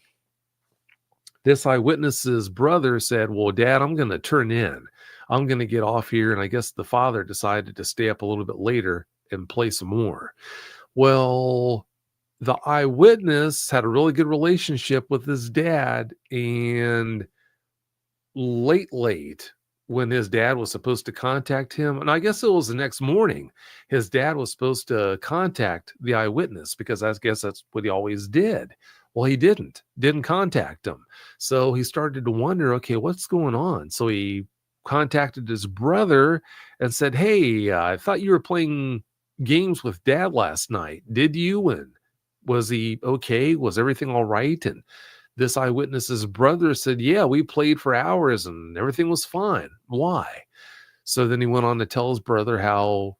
this eyewitness's brother said, well, Dad, I'm going to turn in. I'm going to get off here. And I guess the father decided to stay up a little bit later and play some more. Well, the eyewitness had a really good relationship with his dad, and late, when his dad was supposed to contact him, and I guess it was the next morning, his dad was supposed to contact the eyewitness because I guess that's what he always did. Well, he didn't contact him. So he started to wonder, okay, what's going on? So he contacted his brother and said, hey, I thought you were playing games with Dad last night. Did you? And was he okay? Was everything all right? And this eyewitness's brother said, yeah, we played for hours and everything was fine. Why? So then he went on to tell his brother how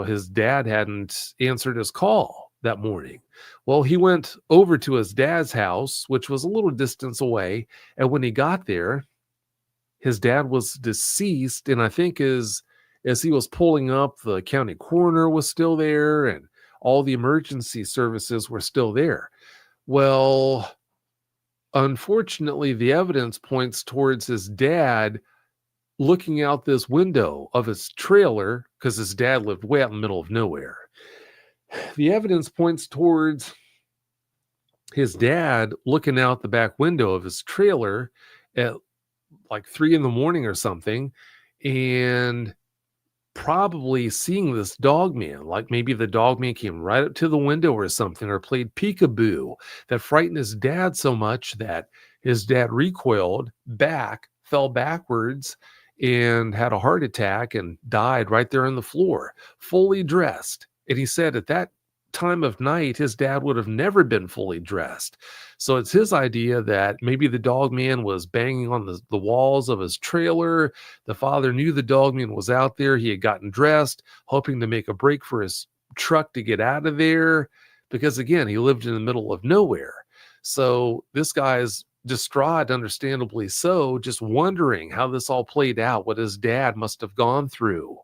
his dad hadn't answered his call that morning. Well, he went over to his dad's house, which was a little distance away. And when he got there, his dad was deceased. And I think as he was pulling up, the county coroner was still there and all the emergency services were still there. Well, unfortunately, the evidence points towards his dad looking out this window of his trailer because his dad lived way out in the middle of nowhere. The evidence points towards his dad looking out the back window of his trailer at like 3 a.m. or something, and probably seeing this dogman. Like maybe the dogman came right up to the window or something, or played peekaboo that frightened his dad so much that his dad recoiled back, fell backwards, and had a heart attack and died right there on the floor, fully dressed. And he said at that time of night, his dad would have never been fully dressed. So it's his idea that maybe the dogman was banging on the walls of his trailer. The father knew the dogman was out there. He had gotten dressed, hoping to make a break for his truck to get out of there. Because again, he lived in the middle of nowhere. So this guy's distraught, understandably so, just wondering how this all played out, what his dad must have gone through,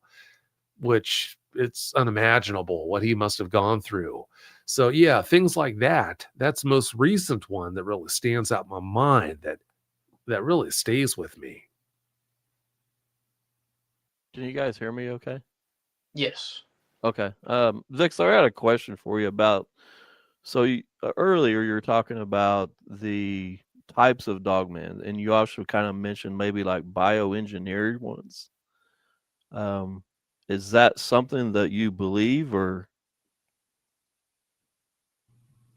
which it's unimaginable what he must have gone through. So yeah, things like that. That's the most recent one that really stands out in my mind, that really stays with me. Can you guys hear me okay? Yes. Okay. Vic, so I had a question for you about, so earlier you were talking about the types of dogmen, and you also kind of mentioned maybe like bioengineered ones. Is that something that you believe, or?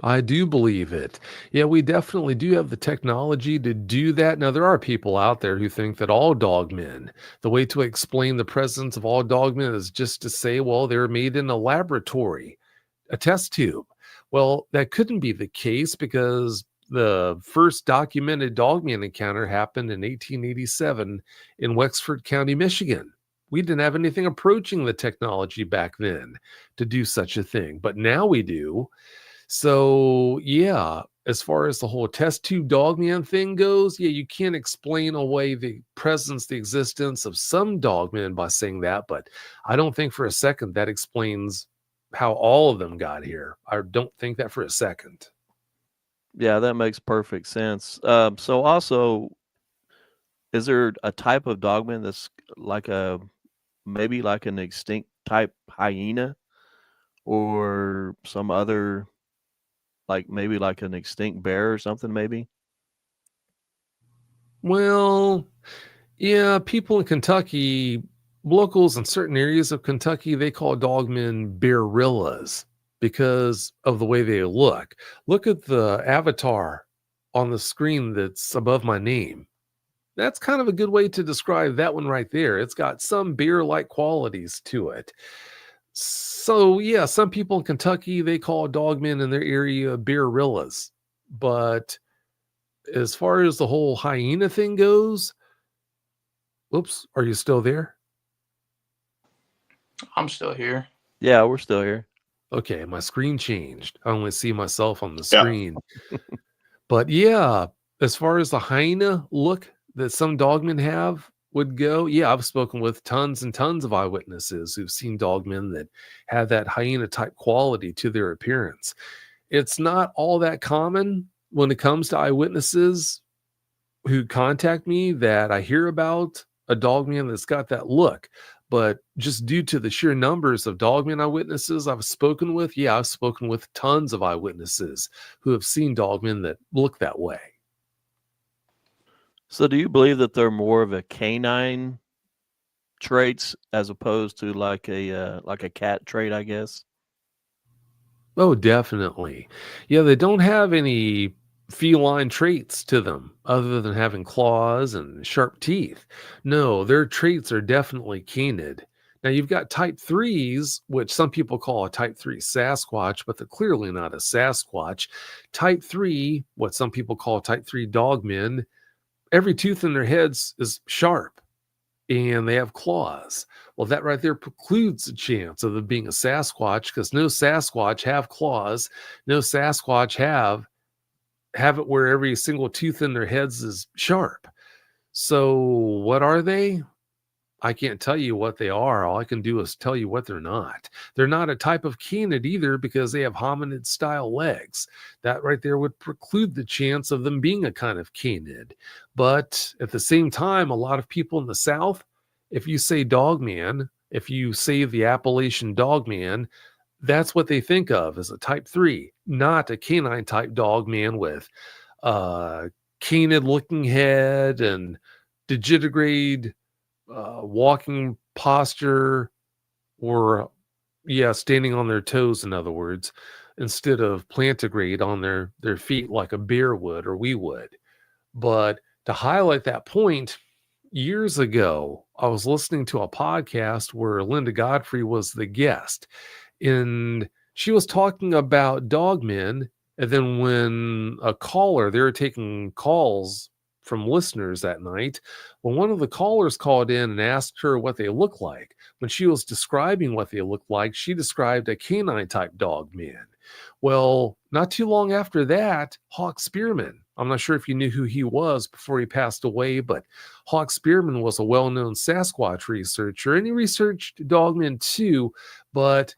I do believe it. Yeah, we definitely do have the technology to do that. Now, there are people out there who think that all dogmen, the way to explain the presence of all dogmen is just to say, well, they're made in a laboratory, a test tube. Well, that couldn't be the case because the first documented dogman encounter happened in 1887 in Wexford County, Michigan. We didn't have anything approaching the technology back then to do such a thing, but now we do. So, yeah, as far as the whole test tube dogman thing goes, yeah, you can't explain away the presence, the existence of some dogmen by saying that, but I don't think for a second that explains how all of them got here. I don't think that for a second. Yeah, that makes perfect sense. So also, is there a type of dogman that's like maybe like an extinct type hyena, or some other, like maybe like an extinct bear or something maybe? Well, yeah, people in Kentucky, locals in certain areas of Kentucky, they call dogmen bearillas because of the way they look. Look at the avatar on the screen that's above my name. That's kind of a good way to describe that one right there. It's got some bear-like qualities to it. So, yeah, some people in Kentucky, they call dogmen in their area bearillas. But as far as the whole hyena thing goes, oops, are you still there? I'm still here. Yeah, we're still here. Okay, my screen changed. I only see myself on the Yeah. screen. But yeah, as far as the hyena look that some dogmen have would go, yeah, I've spoken with tons and tons of eyewitnesses who've seen dogmen that have that hyena type quality to their appearance. It's not all that common when it comes to eyewitnesses who contact me that I hear about a dogman that's got that look. But just due to the sheer numbers of dogman eyewitnesses I've spoken with, yeah, I've spoken with tons of eyewitnesses who have seen dogmen that look that way. So do you believe that they're more of a canine traits as opposed to like a cat trait, I guess? Oh, definitely. Yeah, they don't have any feline traits to them other than having claws and sharp teeth. No, their traits are definitely canid. Now, you've got type 3s, which some people call a type 3 Sasquatch, but they're clearly not a Sasquatch. Type 3, what some people call type 3 dogmen, every tooth in their heads is sharp and they have claws. Well, that right there precludes the chance of them being a Sasquatch, because no Sasquatch have claws. No Sasquatch have it where every single tooth in their heads is sharp. So what are they? I can't tell you what they are. All I can do is tell you what they're not. They're not a type of canid either because they have hominid style legs. That right there would preclude the chance of them being a kind of canid. But at the same time, a lot of people in the South if you say Dogman, if you say the appellation Dogman, that's what they think of as a type 3, not a canine type Dogman with canid looking head and digitigrade walking posture, or standing on their toes, in other words, instead of plantigrade on their feet like a bear would or we would. But to highlight that point, years ago, I was listening to a podcast where Linda Godfrey was the guest, and she was talking about dogmen. And then when they were taking calls from listeners that night, when one of the callers called in and asked her what they look like, when she was describing what they looked like, she described a canine type dogman. Well, not too long after that, Hawk Spearman, I'm not sure if you knew who he was before he passed away, but Hawk Spearman was a well-known Sasquatch researcher, and he researched dogmen too, but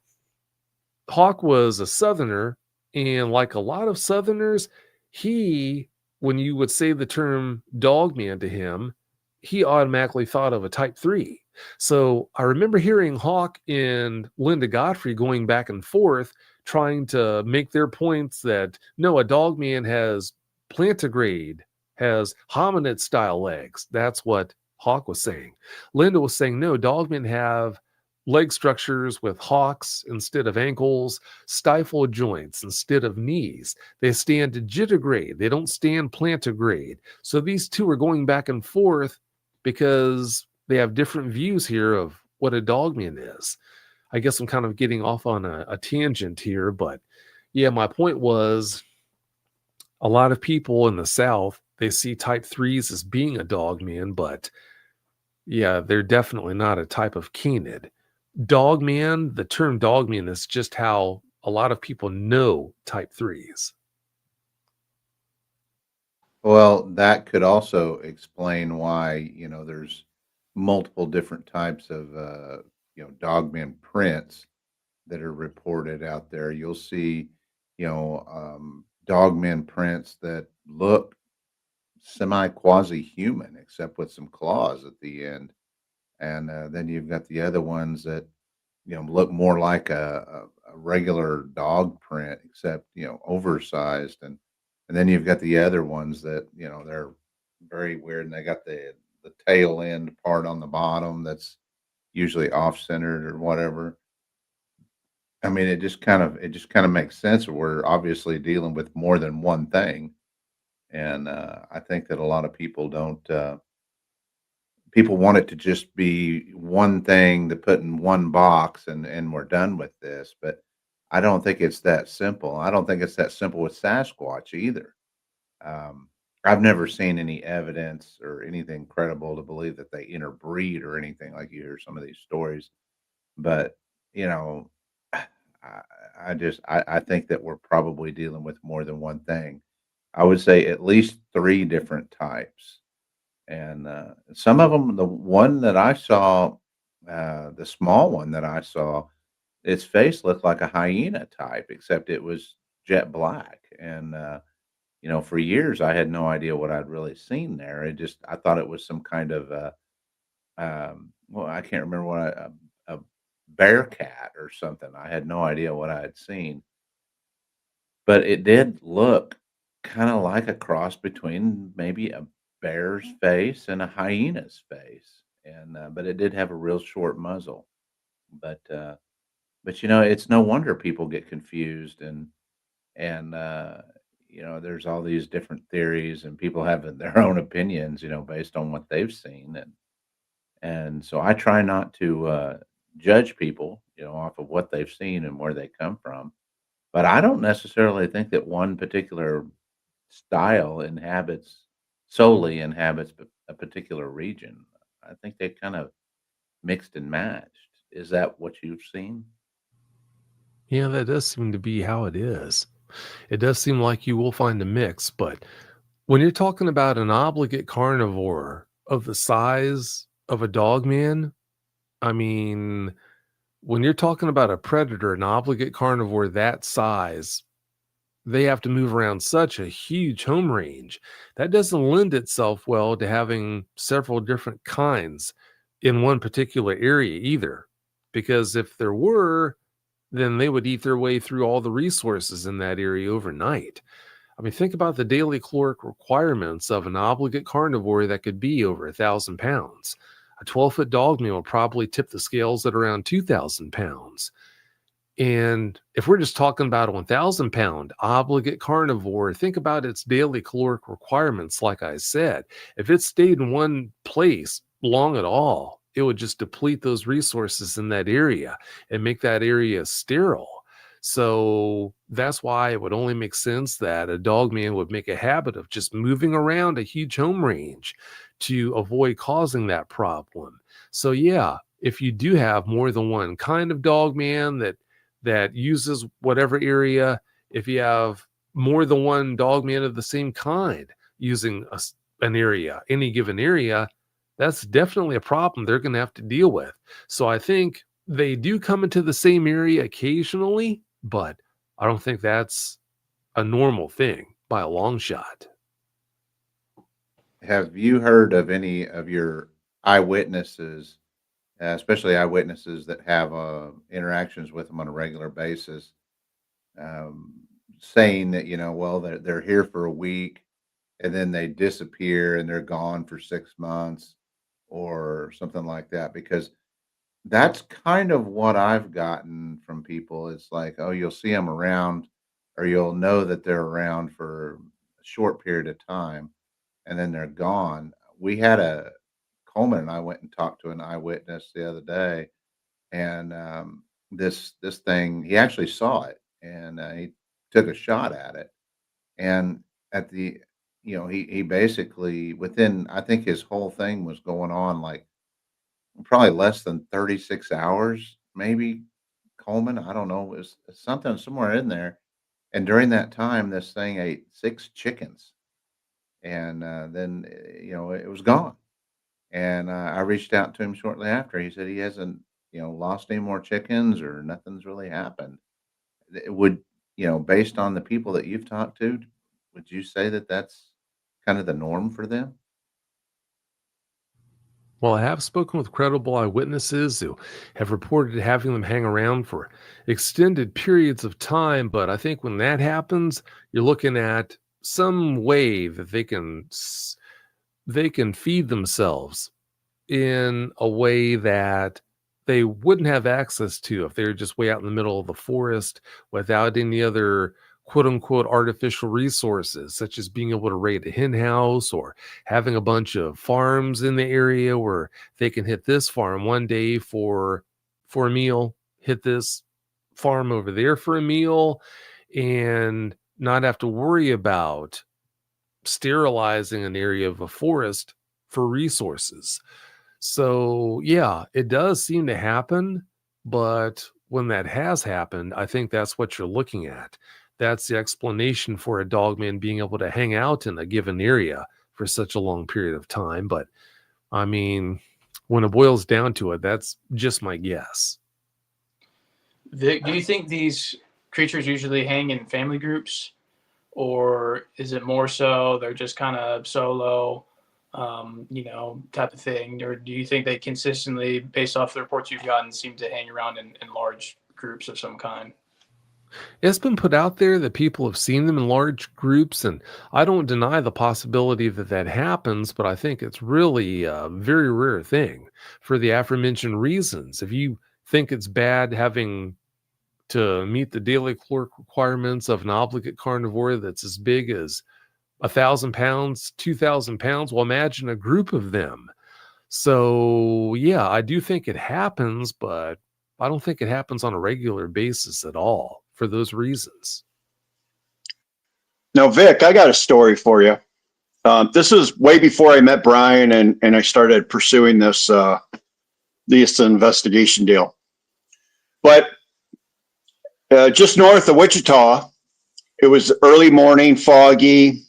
Hawk was a Southerner, and like a lot of Southerners, when you would say the term dogman to him, he automatically thought of a type 3. So I remember hearing Hawk and Linda Godfrey going back and forth, trying to make their points that, no, a dogman has plantigrade, has hominid style legs. That's what Hawk was saying. Linda was saying, no, dogmen have leg structures with hocks instead of ankles, stifle joints instead of knees. They stand digitigrade. They don't stand plantigrade. So these two are going back and forth because they have different views here of what a dogman is. I guess I'm kind of getting off on a tangent here, but yeah, my point was a lot of people in the South, they see type 3s as being a dogman, but yeah, they're definitely not a type of canid. Dogman, the term dogman is just how a lot of people know type 3s. Well, that could also explain why, there's multiple different types of, dogman prints that are reported out there. You'll see, dogman prints that look semi-quasi-human, except with some claws at the end. And then you've got the other ones that, look more like a regular dog print, except, oversized. And then you've got the other ones that, they're very weird, and they got the tail end part on the bottom that's usually off centered or whatever. I mean, it just kind of makes sense. We're obviously dealing with more than one thing, and I think that a lot of people don't. People want it to just be one thing to put in one box, and we're done with this. But I don't think it's that simple. I don't think it's that simple with Sasquatch either. Um, I've never seen any evidence or anything credible to believe that they interbreed or anything like you hear some of these stories. But you know, I think that we're probably dealing with more than one thing. I would say at least three different types, and some of them. The one that I saw, the small one that I saw, its face looked like a hyena type, except it was jet black. And for years I had no idea what I'd really seen there. I thought it was some kind of well, I can't remember a bear cat or something. I had no idea what I had seen, but it did look kind of like a cross between maybe a bear's face and a hyena's face, and but it did have a real short muzzle. But it's no wonder people get confused, and there's all these different theories, and people have their own opinions, based on what they've seen, and so I try not to judge people, off of what they've seen and where they come from. But I don't necessarily think that one particular style solely inhabits a particular region. I think they kind of mixed and matched. Is that what you've seen? Yeah, that does seem to be how it is. It does seem like you will find a mix, but when you're talking about an obligate carnivore of the size of a dogman, I mean, when you're talking about a predator, an obligate carnivore that size, they have to move around such a huge home range. That doesn't lend itself well to having several different kinds in one particular area either, because if there were, then they would eat their way through all the resources in that area overnight. I mean, think about the daily caloric requirements of an obligate carnivore that could be over 1,000 pounds. A 12-foot dogman will probably tip the scales at around 2,000 pounds. And if we're just talking about a 1,000-pound obligate carnivore, think about its daily caloric requirements. Like I said, if it stayed in one place long at all, it would just deplete those resources in that area and make that area sterile. So that's why it would only make sense that a dogman would make a habit of just moving around a huge home range to avoid causing that problem. So yeah, if you do have more than one kind of dogman that uses whatever area, if you have more than one dogman of the same kind using an area, any given area, that's definitely a problem they're going to have to deal with. So I think they do come into the same area occasionally, but I don't think that's a normal thing by a long shot. Have you heard of any of your eyewitnesses, especially eyewitnesses that have interactions with them on a regular basis, saying that, well, they're here for a week and then they disappear and they're gone for 6 months or something like that? Because that's kind of what I've gotten from people. It's like, oh, you'll see them around, or you'll know that they're around for a short period of time and then they're gone. We had Coleman and I went and talked to an eyewitness the other day, and this thing, he actually saw it, and he took a shot at it, and at the, he basically, within, I think his whole thing was going on like probably less than 36 hours, maybe. Coleman, I don't know, it was something somewhere in there, and during that time, this thing ate 6 chickens, and then it was gone. And I reached out to him shortly after. He said he hasn't, lost any more chickens or nothing's really happened. It would, based on the people that you've talked to, would you say that that's kind of the norm for them? Well, I have spoken with credible eyewitnesses who have reported having them hang around for extended periods of time, but I think when that happens, you're looking at some way that they can feed themselves in a way that they wouldn't have access to if they were just way out in the middle of the forest without any other quote unquote artificial resources, such as being able to raid a hen house or having a bunch of farms in the area where they can hit this farm one day for a meal, hit this farm over there for a meal, and not have to worry about sterilizing an area of a forest for resources. So yeah, it does seem to happen, but when that has happened, I think that's what you're looking at. That's the explanation for a dogman being able to hang out in a given area for such a long period of time. But I mean, when it boils down to it, that's just my guess. Vic, do you think these creatures usually hang in family groups, or is it more so they're just kind of solo, type of thing? Or do you think they consistently, based off the reports you've gotten, seem to hang around in large groups of some kind? It's been put out there that people have seen them in large groups, and I don't deny the possibility that that happens, but I think it's really a very rare thing for the aforementioned reasons. If you think it's bad having to meet the daily caloric requirements of an obligate carnivore that's as big as 1,000 pounds, 2,000 pounds, well, imagine a group of them. So, yeah, I do think it happens, but I don't think it happens on a regular basis at all for those reasons. Now, Vic, I got a story for you. This was way before I met Brian and I started pursuing this investigation deal. But just north of Wichita, it was early morning, foggy,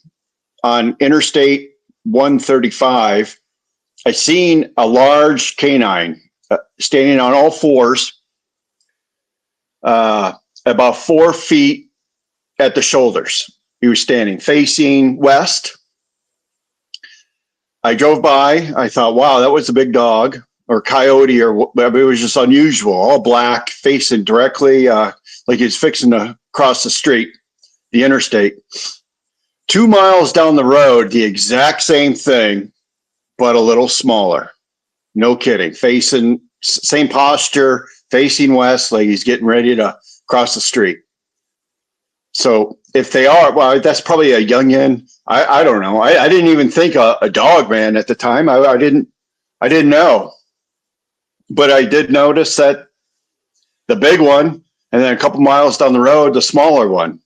on Interstate 135. I seen a large canine standing on all fours, about 4 feet at the shoulders. He was standing facing west. I drove by. I thought, wow, that was a big dog. or coyote it was just unusual, all black, facing directly like he's fixing to cross the street, the interstate. 2 miles down the road, the exact same thing, but a little smaller. No kidding. Facing, same posture, facing west, like he's getting ready to cross the street. So if they are, well, that's probably a youngin. I don't know. I didn't even think a dog man at the time. I didn't know. But I did notice that the big one, and then a couple miles down the road, the smaller one,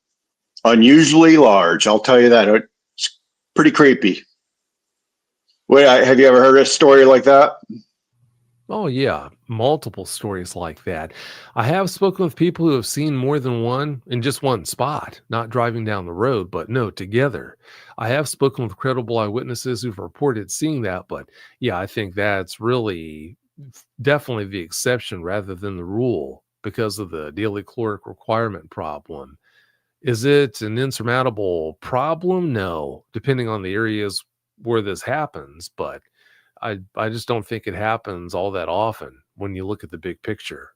unusually large. I'll tell you that. It's pretty creepy. Wait, have you ever heard a story like that? Oh, yeah, multiple stories like that. I have spoken with people who have seen more than one in just one spot, not driving down the road, but no, together. I have spoken with credible eyewitnesses who've reported seeing that, but yeah, I think that's really definitely the exception rather than the rule because of the daily caloric requirement problem. Is it an insurmountable problem? No, depending on the areas where this happens, but I just don't think it happens all that often when you look at the big picture.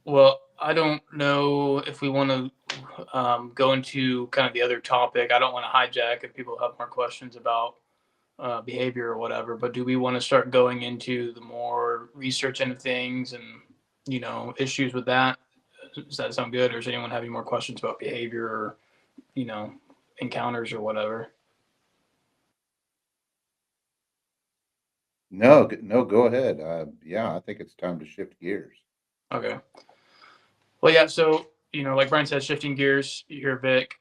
Well, I don't know if we want to go into kind of the other topic. I don't want to hijack if people have more questions about behavior or whatever, but do we want to start going into the more research into things and, issues with that? Does that sound good? Or does anyone have any more questions about behavior or, encounters or whatever? No, go ahead. Yeah, I think it's time to shift gears. Okay. Well, yeah. So, like Brian said, shifting gears here, Vic.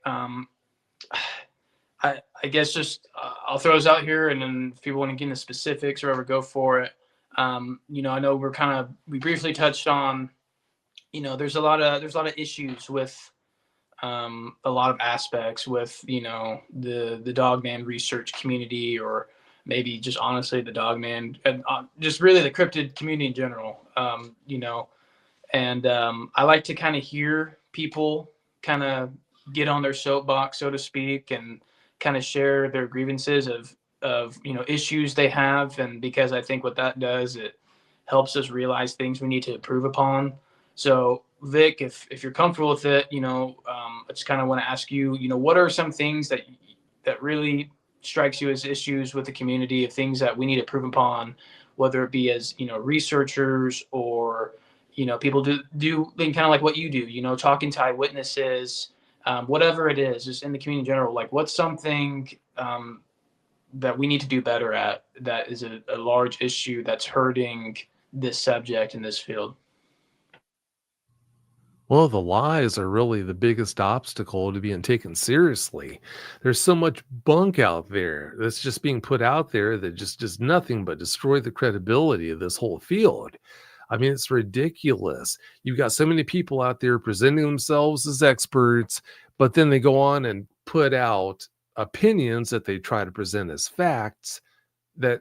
I guess just I'll throw those out here, and then if people want to get into specifics or ever, go for it. I know we briefly touched on, there's a lot of issues with a lot of aspects with the Dogman research community, or maybe just honestly the Dogman and just really the cryptid community in general. And I like to kind of hear people kind of get on their soapbox, so to speak, and kind of share their grievances of issues they have. And because I think what that does, it helps us realize things we need to improve upon. So Vic, if you're comfortable with it, I just kind of want to ask you, what are some things that really strikes you as issues with the community, of things that we need to improve upon, whether it be as researchers or people do kind of like what you do, talking to eyewitnesses, whatever it is, just in the community in general. Like, what's something that we need to do better at that is a large issue that's hurting this subject in this field? Well, the lies are really the biggest obstacle to being taken seriously. There's so much bunk out there that's just being put out there that just does nothing but destroy the credibility of this whole field. I mean, it's ridiculous. You've got so many people out there presenting themselves as experts, but then they go on and put out opinions that they try to present as facts that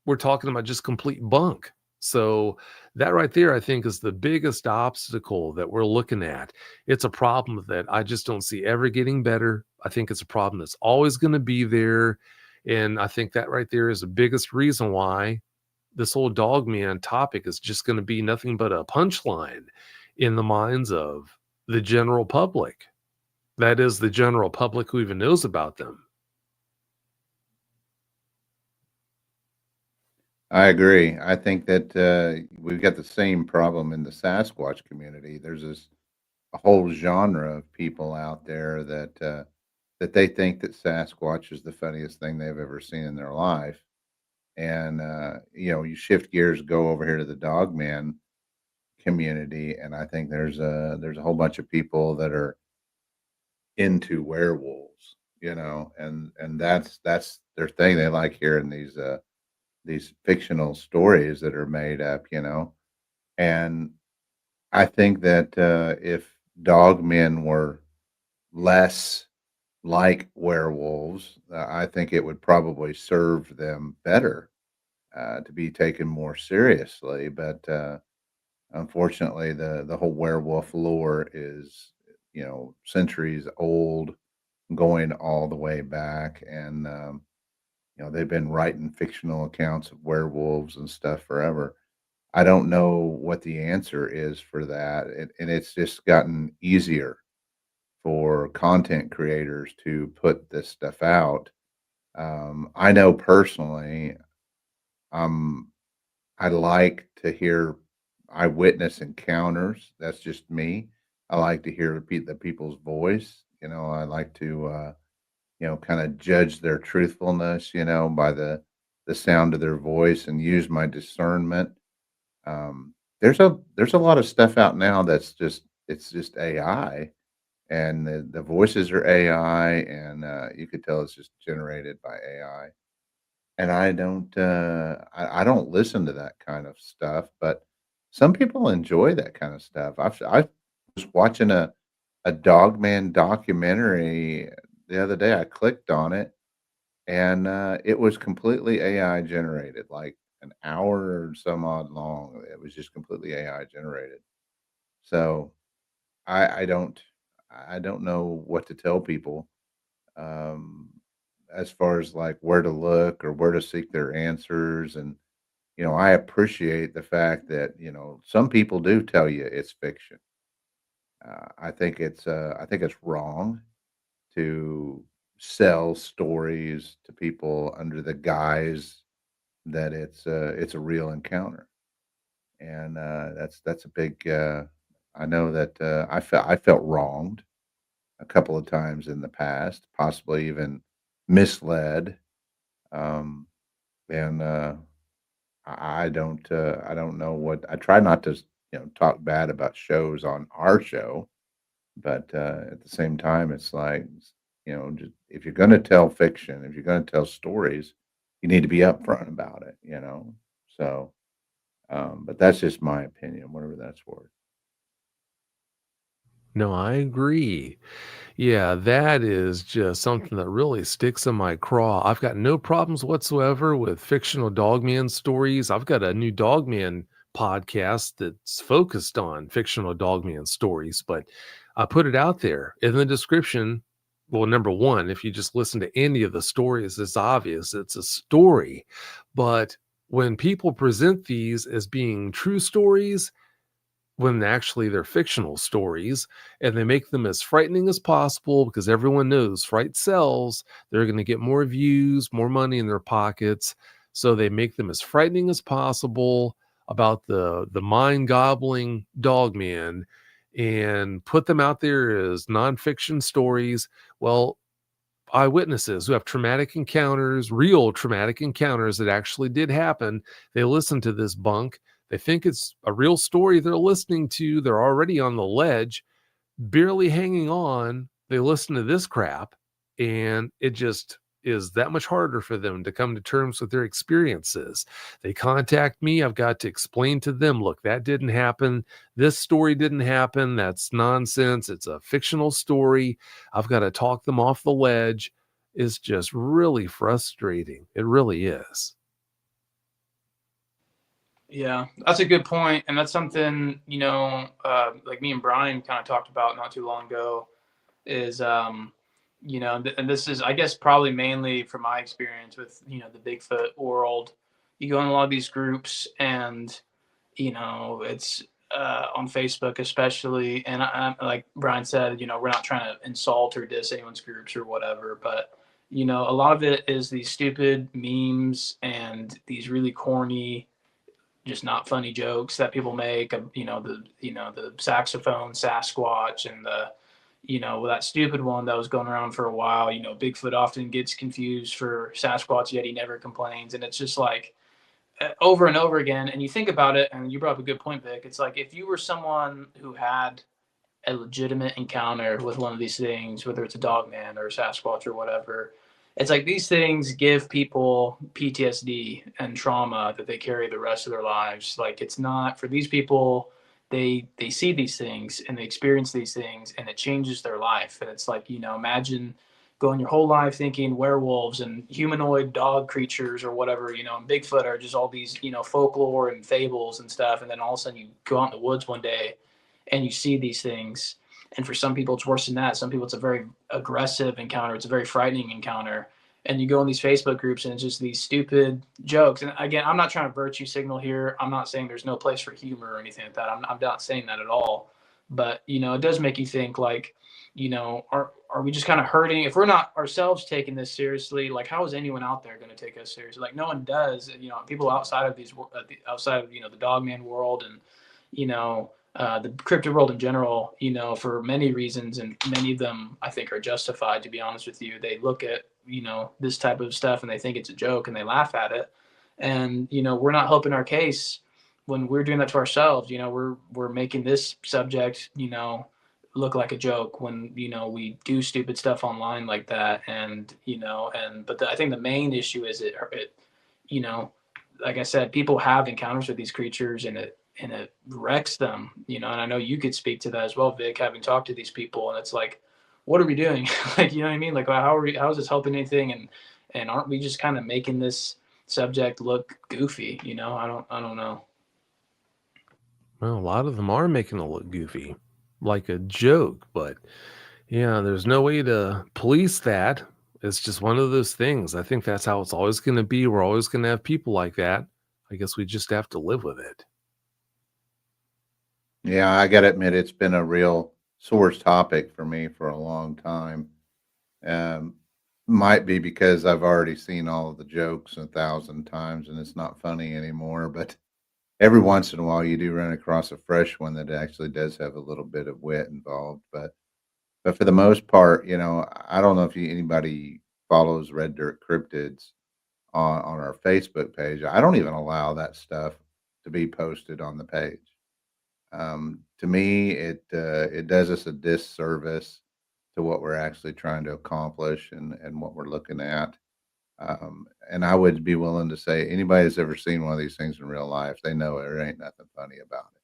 we're talking about just complete bunk. So that right there, I think, is the biggest obstacle that we're looking at. It's a problem that I just don't see ever getting better. I think it's a problem that's always going to be there. And I think that right there is the biggest reason why this whole Dogman topic is just going to be nothing but a punchline in the minds of the general public. That is, the general public who even knows about them. I agree. I think that we've got the same problem in the Sasquatch community. There's a whole genre of people out there that they think that Sasquatch is the funniest thing they've ever seen in their life. And you shift gears, go over here to the Dogman community, and I think there's a whole bunch of people that are into werewolves, and that's their thing. They like hearing these fictional stories that are made up. And I think that if dogmen were less like werewolves, I think it would probably serve them better to be taken more seriously. But unfortunately, the whole werewolf lore is centuries old, going all the way back, and You know, they've been writing fictional accounts of werewolves and stuff forever. I don't know what the answer is for that, and it's just gotten easier for content creators to put this stuff out. I know personally, um, I like to hear eyewitness encounters. That's just me. I like to hear the people's voice. You know, I like to, kind of judge their truthfulness, by the sound of their voice and use my discernment. There's a lot of stuff out now that's just AI, and the voices are AI, and you could tell it's just generated by AI. And I don't listen to that kind of stuff, but some people enjoy that kind of stuff. I was watching a Dogman documentary the other day. I clicked on it, and it was completely AI generated, like an hour or some odd long. It was just completely AI generated. So I I don't I don't know what to tell people, um, as far as like where to look or where to seek their answers. And I appreciate the fact that some people do tell you it's fiction. I think it's wrong to sell stories to people under the guise that it's a real encounter, and that's a big. I know that I felt wronged a couple of times in the past, possibly even misled, um, and I don't know what I try not to talk bad about shows on our show, but at the same time, it's like just, if you're going to tell fiction, if you're going to tell stories, you need to be upfront about it. So, but that's just my opinion, whatever that's worth. No, I agree. Yeah, that is just something that really sticks in my craw. I've got no problems whatsoever with fictional Dogman stories. I've got a new Dogman podcast that's focused on fictional Dogman stories, but I put it out there in the description. Well, number one, if you just listen to any of the stories, it's obvious it's a story. But when people present these as being true stories, when actually they're fictional stories, and they make them as frightening as possible because everyone knows fright sells. They're going to get more views, more money in their pockets, so they make them as frightening as possible about the mind-gobbling Dogman and put them out there as nonfiction stories. Well, eyewitnesses who have traumatic encounters, real traumatic encounters that actually did happen, they listen to this bunk. They think it's a real story they're listening to. They're already on the ledge, barely hanging on. They listen to this crap, and it just is that much harder for them to come to terms with their experiences. They contact me. I've got to explain to them, look, that didn't happen. This story didn't happen. That's nonsense. It's a fictional story. I've got to talk them off the ledge. It's just really frustrating. It really is. Yeah, that's a good point, and that's something like me and Brian kind of talked about not too long ago. Is and this is, I guess, probably mainly from my experience with the Bigfoot world. You go in a lot of these groups, and it's on Facebook especially, and like Brian said, we're not trying to insult or diss anyone's groups or whatever, but a lot of it is these stupid memes and these really corny, just not funny jokes that people make of the saxophone Sasquatch, and the that stupid one that was going around for a while. Bigfoot often gets confused for Sasquatch, yet he never complains, and it's just like over and over again. And you think about it, and you brought up a good point, Vic. It's like if you were someone who had a legitimate encounter with one of these things, whether it's a dogman or a Sasquatch or whatever, it's like these things give people PTSD and trauma that they carry the rest of their lives. Like, it's not for these people, they see these things and they experience these things, and it changes their life. And it's like, imagine going your whole life thinking werewolves and humanoid dog creatures or whatever, and Bigfoot are just all these, folklore and fables and stuff. And then all of a sudden you go out in the woods one day and you see these things. And for some people, it's worse than that. Some people, it's a very aggressive encounter. It's a very frightening encounter. and you go in these Facebook groups and it's just these stupid jokes. And again, I'm not trying to virtue signal here. I'm not saying there's no place for humor or anything like that. I'm not saying that at all. But, it does make you think, like, are we just kind of hurting? If we're not ourselves taking this seriously, like, how is anyone out there going to take us seriously? Like, no one does. People outside of the Dogman world and the crypto world in general, for many reasons, and many of them I think are justified, to be honest with you. They look at this type of stuff and they think it's a joke and they laugh at it, and we're not helping our case when we're doing that to ourselves. We're making this subject look like a joke when we do stupid stuff online like that. And but I think the main issue is it like I said, people have encounters with these creatures, and it wrecks them, and I know you could speak to that as well, Vic, having talked to these people. And it's like, what are we doing? Like, you know what I mean? Like, how is this helping anything? And aren't we just kind of making this subject look goofy? I don't know. Well, a lot of them are making it look goofy, like a joke, but yeah, there's no way to police that. It's just one of those things. I think that's how it's always going to be. We're always going to have people like that. I guess we just have to live with it. Yeah, I got to admit, it's been a real sore topic for me for a long time. Um, might be because I've already seen all of the jokes 1,000 times and it's not funny anymore. But every once in a while, you do run across a fresh one that actually does have a little bit of wit involved. But for the most part, I don't know if anybody follows Red Dirt Cryptids on our Facebook page. I don't even allow that stuff to be posted on the page. To me, it does us a disservice to what we're actually trying to accomplish and what we're looking at. And I would be willing to say anybody that's ever seen one of these things in real life, they know there ain't nothing funny about it.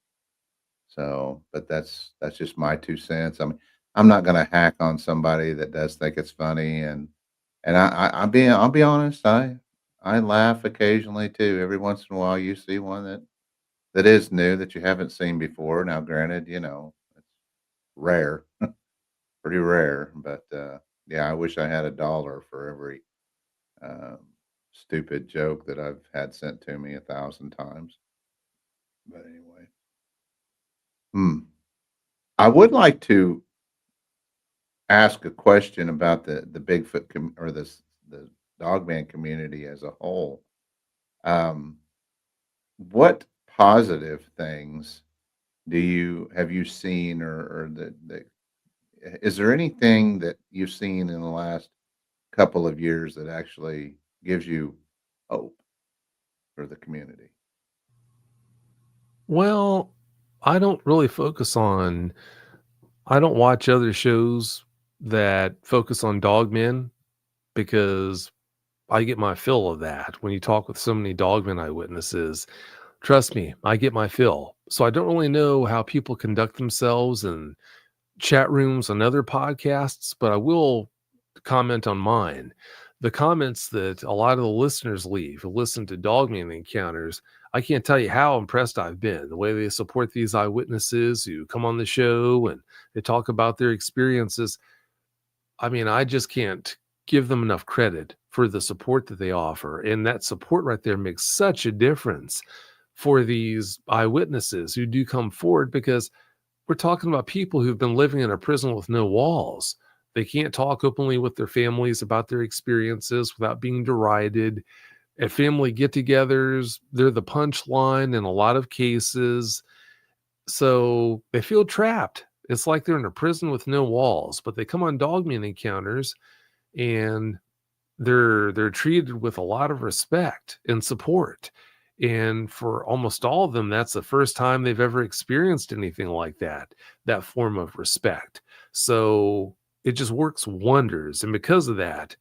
So, but that's just my 2 cents. I mean, I'm not going to hack on somebody that does think it's funny, and I'll be honest, I laugh occasionally too. Every once in a while, you see one that is new that you haven't seen before. Now, granted, it's rare, pretty rare, but yeah, I wish I had $1 for every um, stupid joke that I've had sent to me 1,000 times. But anyway, hmm. I would like to ask a question about the Bigfoot or the Dogman community as a whole. Um, what positive things have you seen, or is there anything that you've seen in the last couple of years that actually gives you hope for the community? Well, I don't really I don't watch other shows that focus on dogmen because I get my fill of that. When you talk with so many dogmen eyewitnesses, trust me, I get my fill. So I don't really know how people conduct themselves in chat rooms on other podcasts, but I will comment on mine. The comments that a lot of the listeners leave who listen to Dogman Encounters, I can't tell you how impressed I've been. The way they support these eyewitnesses who come on the show and they talk about their experiences. I mean, I just can't give them enough credit for the support that they offer. And that support right there makes such a difference for these eyewitnesses who do come forward, because we're talking about people who've been living in a prison with no walls. They can't talk openly with their families about their experiences without being derided. At family get-togethers, they're the punchline in a lot of cases. So they feel trapped. It's like they're in a prison with no walls, but they come on Dogman Encounters and they're treated with a lot of respect and support. And for almost all of them, that's the first time they've ever experienced anything like that form of respect. So it just works wonders. And because of that,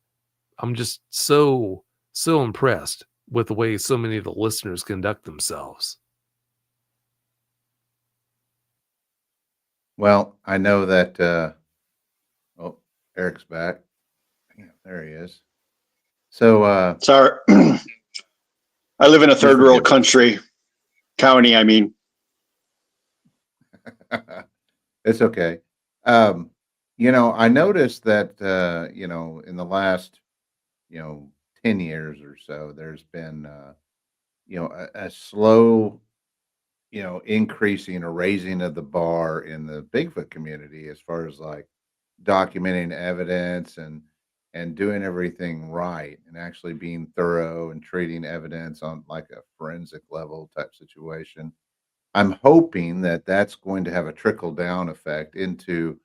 I'm just so impressed with the way so many of the listeners conduct themselves. Well, I know that. Oh, Eric's back. Yeah, there he is. So, Sorry. I live in a third world forgive country, county, I mean. it's okay. I noticed that in the last 10 years or so, there's been, a slow, increasing or raising of the bar in the Bigfoot community as far as like documenting evidence and doing everything right and actually being thorough and treating evidence on like a forensic level type situation. I'm hoping that that's going to have a trickle down effect into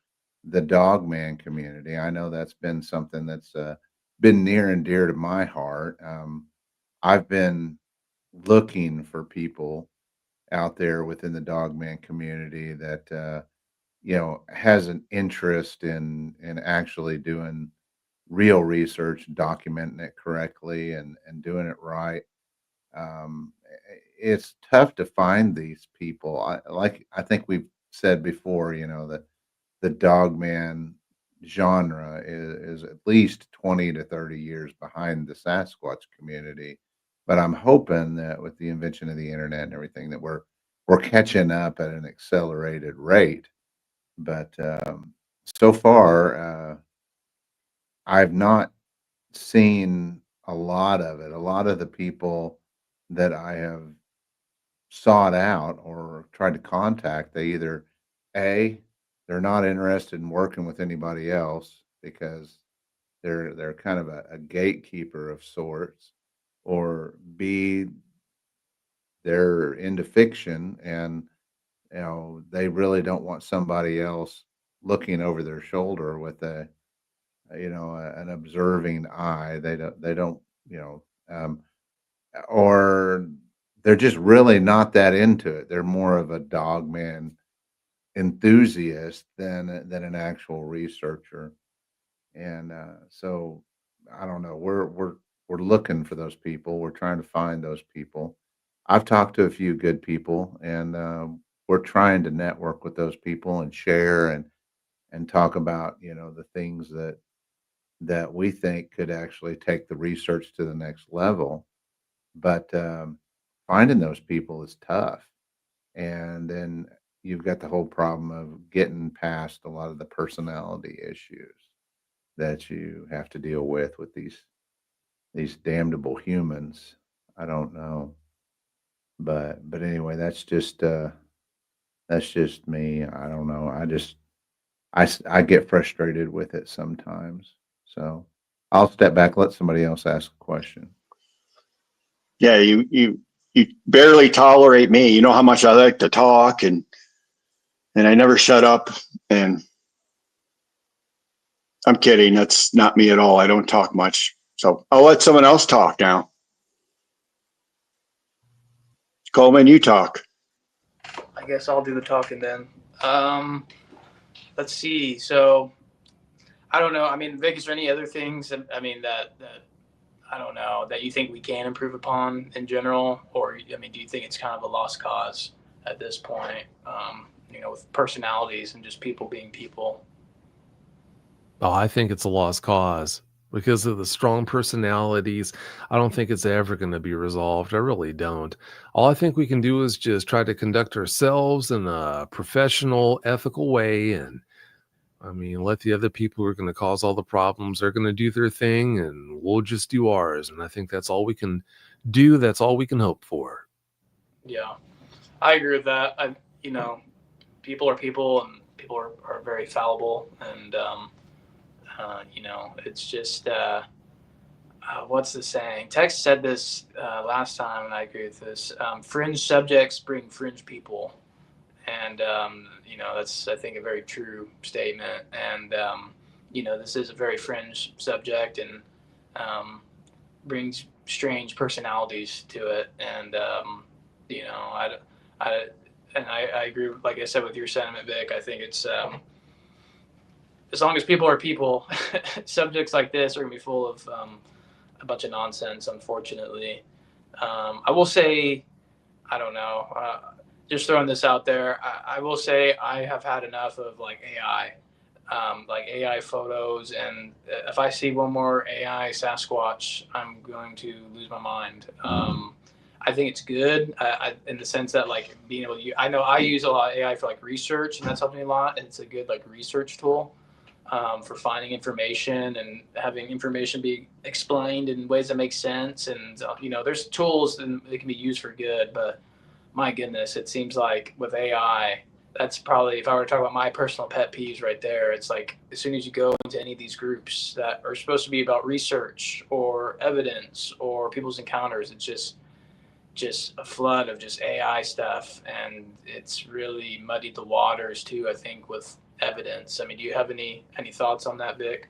the dogman community. I know that's been something that's been near and dear to my heart. I've been looking for people out there within the dogman community that has an interest in actually doing real research, documenting it correctly, and doing it right. It's tough to find these people. I think we've said before, that the dogman genre is at least 20 to 30 years behind the Sasquatch community. But I'm hoping that with the invention of the internet and everything, that we're catching up at an accelerated rate. But so far, I've not seen a lot of it. A lot of the people that I have sought out or tried to contact, they either A, they're not interested in working with anybody else because they're kind of a gatekeeper of sorts, or B, they're into fiction and they really don't want somebody else looking over their shoulder with an observing eye. They don't or they're just really not that into it. They're more of a dogman enthusiast than an actual researcher. And so I don't know. We're looking for those people. We're trying to find those people. I've talked to a few good people, and we're trying to network with those people and share and talk about the things that we think could actually take the research to the next level. But finding those people is tough, and then you've got the whole problem of getting past a lot of the personality issues that you have to deal with these damnable humans. I don't know, but anyway, that's just me. I don't know. I get frustrated with it sometimes. So I'll step back, let somebody else ask a question. Yeah, you barely tolerate me. You know how much I like to talk, and I never shut up. And I'm kidding. That's not me at all. I don't talk much. So I'll let someone else talk now. Coleman, you talk. I guess I'll do the talking then. Let's see. So I don't know. I mean, Vic, is there any other things that I don't know that you think we can improve upon in general, or I mean, do you think it's kind of a lost cause at this point? With personalities and just people being people. Oh, I think it's a lost cause because of the strong personalities. I don't think it's ever going to be resolved. I really don't. All I think we can do is just try to conduct ourselves in a professional, ethical way. And I mean, let the other people who are going to cause all the problems, they're going to do their thing and we'll just do ours. And I think that's all we can do. That's all we can hope for. Yeah, I agree with that. People are people and people are very fallible. And, it's just, what's the saying? Tex said this last time, and I agree with this. Fringe subjects bring fringe people. And, that's, I think, a very true statement. And, this is a very fringe subject and brings strange personalities to it. And, I agree, like I said, with your sentiment, Vic. I think it's as long as people are people, subjects like this are going to be full of a bunch of nonsense, unfortunately. I will say, I don't know, just throwing this out there, I will say I have had enough of like AI photos. And if I see one more AI Sasquatch, I'm going to lose my mind. I think it's good in the sense that like being able to, I know I use a lot of AI for like research, and that's helped me a lot. It's a good like research tool. for finding information and having information be explained in ways that make sense. And, there's tools and they can be used for good, but my goodness, it seems like with AI, that's probably, if I were to talk about my personal pet peeves right there, it's like as soon as you go into any of these groups that are supposed to be about research or evidence or people's encounters, it's just a flood of just AI stuff, and it's really muddied the waters too, I think, with evidence. I mean, do you have any thoughts on that, Vic?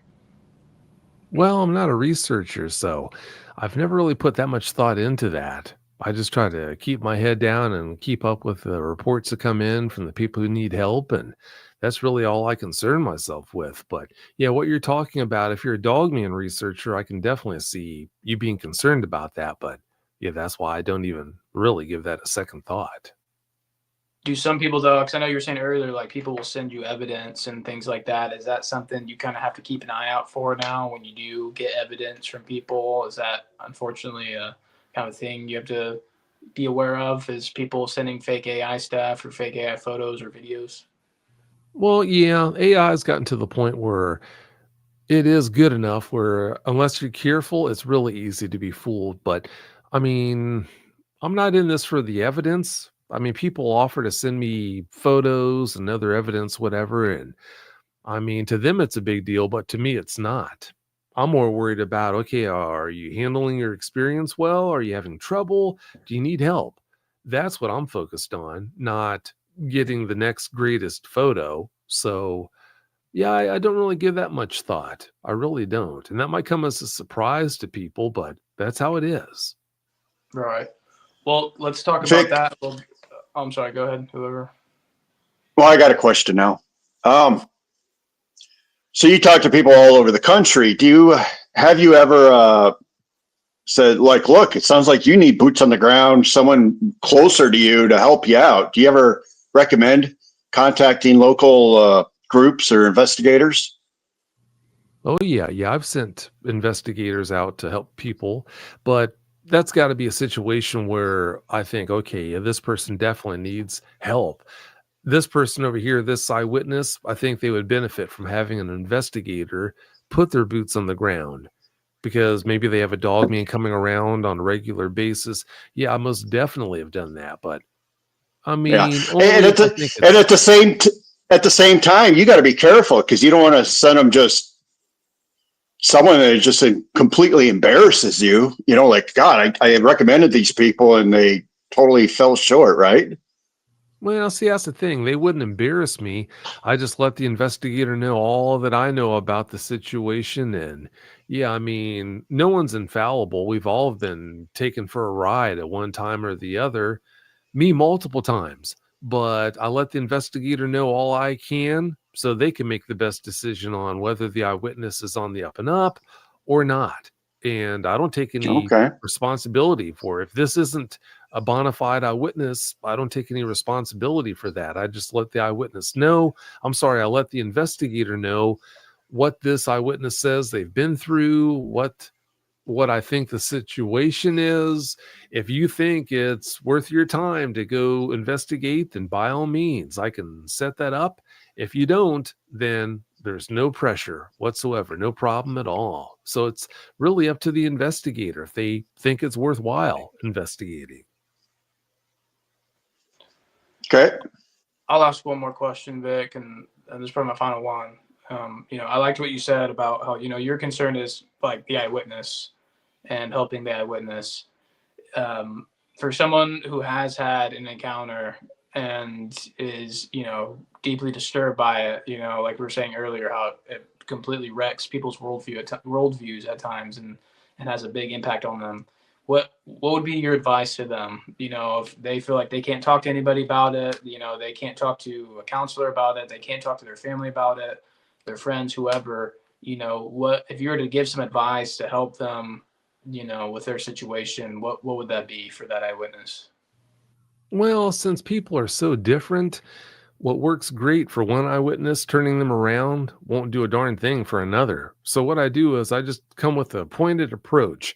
Well, I'm not a researcher, so I've never really put that much thought into that. I just try to keep my head down and keep up with the reports that come in from the people who need help. And that's really all I concern myself with. But yeah, what you're talking about, if you're a dogman researcher, I can definitely see you being concerned about that. But yeah, that's why I don't even really give that a second thought. Do some people though, because I know you were saying earlier, like people will send you evidence and things like that. Is that something you kind of have to keep an eye out for now when you do get evidence from people? Is that unfortunately a kind of thing you have to be aware of? Is people sending fake AI stuff or fake AI photos or videos? Well, yeah, AI has gotten to the point where it is good enough where unless you're careful, it's really easy to be fooled. But I mean, I'm not in this for the evidence. I mean, people offer to send me photos and other evidence, whatever. And I mean, to them, it's a big deal, but to me, it's not. I'm more worried about, okay, are you handling your experience well? Are you having trouble? Do you need help? That's what I'm focused on, not getting the next greatest photo. So, yeah, I don't really give that much thought. I really don't. And that might come as a surprise to people, but that's how it is. Right. Well, let's talk about Vic, that. Well, I'm sorry. Go ahead. Whoever. well, I got a question now. So you talk to people all over the country. Have you ever said, like, look, it sounds like you need boots on the ground, someone closer to you to help you out? Do you ever recommend contacting local groups or investigators? Oh, yeah. Yeah. I've sent investigators out to help people, but that's got to be a situation where I think, okay, yeah, this person definitely needs help. This person over here, this eyewitness, I think they would benefit from having an investigator put their boots on the ground because maybe they have a dogman coming around on a regular basis. Yeah, I most definitely have done that. But I Yeah, mean, and only if I think it's at the same time, you got to be careful because you don't want to send them just someone that just completely embarrasses you. You know, like, God, I recommended these people and they totally fell short, right? well, see, that's the thing. They wouldn't embarrass me. I just let the investigator know all that I know about the situation. And yeah, I mean, no one's infallible. We've all been taken for a ride at one time or the other, me multiple times. But I let the investigator know all I can so they can make the best decision on whether the eyewitness is on the up and up or not. And I don't take any Okay. responsibility for it. If this isn't a bona fide eyewitness, I don't take any responsibility for that. I just let the eyewitness know. I'm sorry, I let the investigator know what this eyewitness says they've been through, what I think the situation is. If you think it's worth your time to go investigate, then by all means, I can set that up. If you don't, then there's no pressure whatsoever, no problem at all. So it's really up to the investigator if they think it's worthwhile investigating. Okay. I'll ask one more question, Vic, and this is probably my final one. I liked what you said about how, your concern is like the eyewitness and helping the eyewitness. For someone who has had an encounter and is, deeply disturbed by it, like we were saying earlier, how it completely wrecks people's worldviews at times and has a big impact on them. What would be your advice to them? If they feel like they can't talk to anybody about it, they can't talk to a counselor about it, they can't talk to their family about it, their friends, whoever, what if you were to give some advice to help them, with their situation, what would that be for that eyewitness? Well, since people are so different, what works great for one eyewitness, turning them around, won't do a darn thing for another. So what I do is I just come with a pointed approach.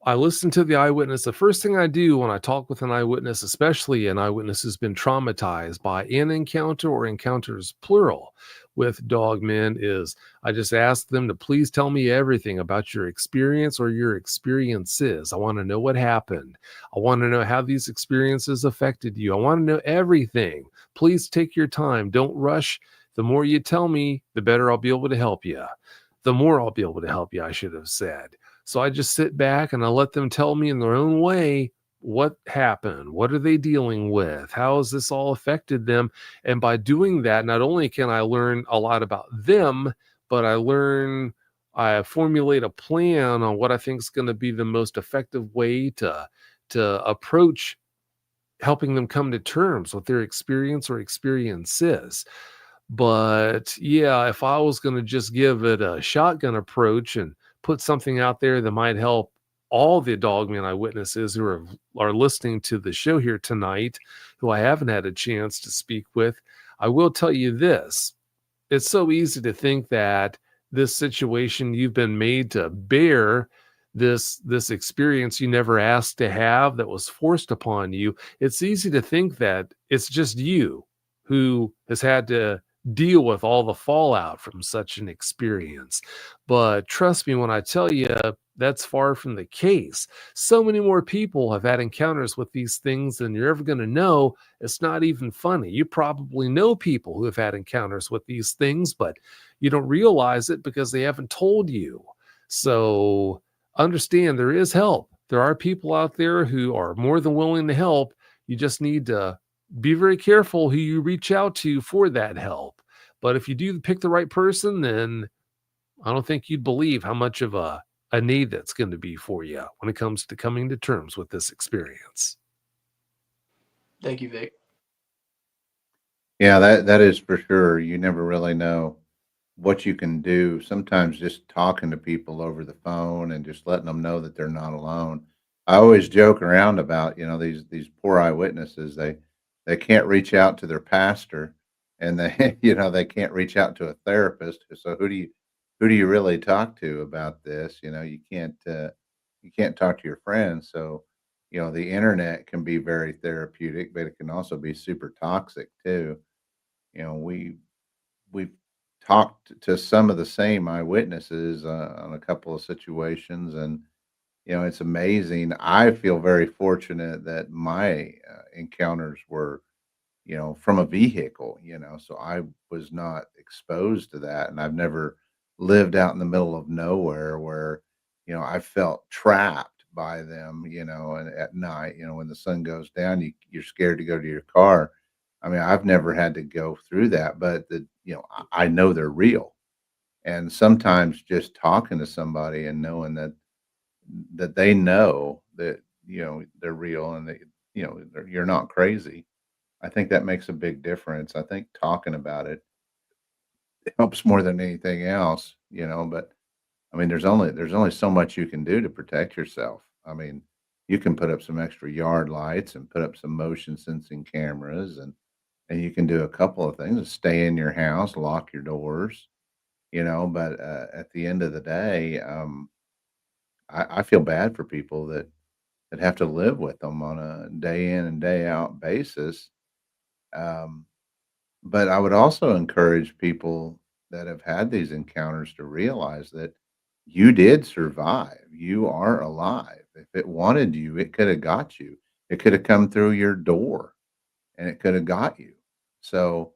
I listen to the eyewitness. The first thing I do when I talk with an eyewitness, especially an eyewitness who's been traumatized by an encounter or encounters plural with dogmen, is I just ask them to please tell me everything about your experience or your experiences. I want to know what happened. I want to know how these experiences affected you. I want to know everything. Please take your time. Don't rush. The more you tell me, the better I'll be able to help you. The more I'll be able to help you, I should have said. So I just sit back and I let them tell me in their own way what happened, what are they dealing with, how has this all affected them. And by doing that, not only can I learn a lot about them, but I formulate a plan on what I think is going to be the most effective way to approach helping them come to terms with their experience or experiences. But yeah, if I was going to just give it a shotgun approach and put something out there that might help all the dogman eyewitnesses who are listening to the show here tonight, who I haven't had a chance to speak with, I will tell you this. It's so easy to think that this situation you've been made to bear, this experience you never asked to have that was forced upon you. It's easy to think that it's just you who has had to deal with all the fallout from such an experience. But trust me when I tell you, that's far from the case. So many more people have had encounters with these things than you're ever going to know. It's not even funny. You probably know people who have had encounters with these things, but you don't realize it because they haven't told you. So understand there is help. There are people out there who are more than willing to help. You just need to be very careful who you reach out to for that help. But if you do pick the right person, then I don't think you'd believe how much of a need that's going to be for you when it comes to coming to terms with this experience. Thank you, Vic. Yeah, that is for sure. You never really know what you can do. Sometimes just talking to people over the phone and just letting them know that they're not alone. I always joke around about, these poor eyewitnesses. They can't reach out to their pastor, and they they can't reach out to a therapist. So who do you really talk to about this? You can't talk to your friends. So the internet can be very therapeutic, but it can also be super toxic too. We've talked to some of the same eyewitnesses on a couple of situations, and it's amazing. I feel very fortunate that my encounters were from a vehicle, so I was not exposed to that. And I've never lived out in the middle of nowhere where, I felt trapped by them, and at night, when the sun goes down, you're scared to go to your car. I mean, I've never had to go through that, but I know they're real. And sometimes just talking to somebody and knowing that they know that, they're real and that, you're not crazy. I think that makes a big difference. I think talking about it helps more than anything else, but I mean, there's only so much you can do to protect yourself. I mean, you can put up some extra yard lights and put up some motion sensing cameras, and you can do a couple of things. Stay in your house, lock your doors, but at the end of the day, I feel bad for people that have to live with them on a day in and day out basis. Um, But I would also encourage people that have had these encounters to realize that you did survive. You are alive. If it wanted you, it could have got you. It could have come through your door and it could have got you. So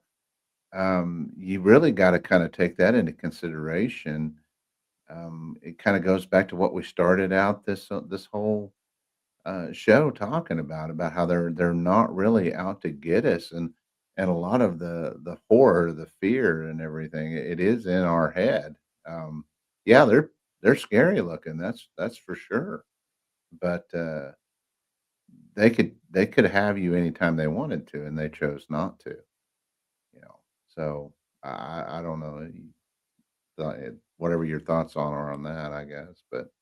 you really got to kind of take that into consideration. It kind of goes back to what we started out this whole show talking about how they're not really out to get us, and a lot of the horror, the fear, and everything, it is in our head. Yeah, they're scary looking. That's for sure. But they could have you anytime they wanted to, and they chose not to. So I don't know. Whatever your thoughts are on that, I guess. But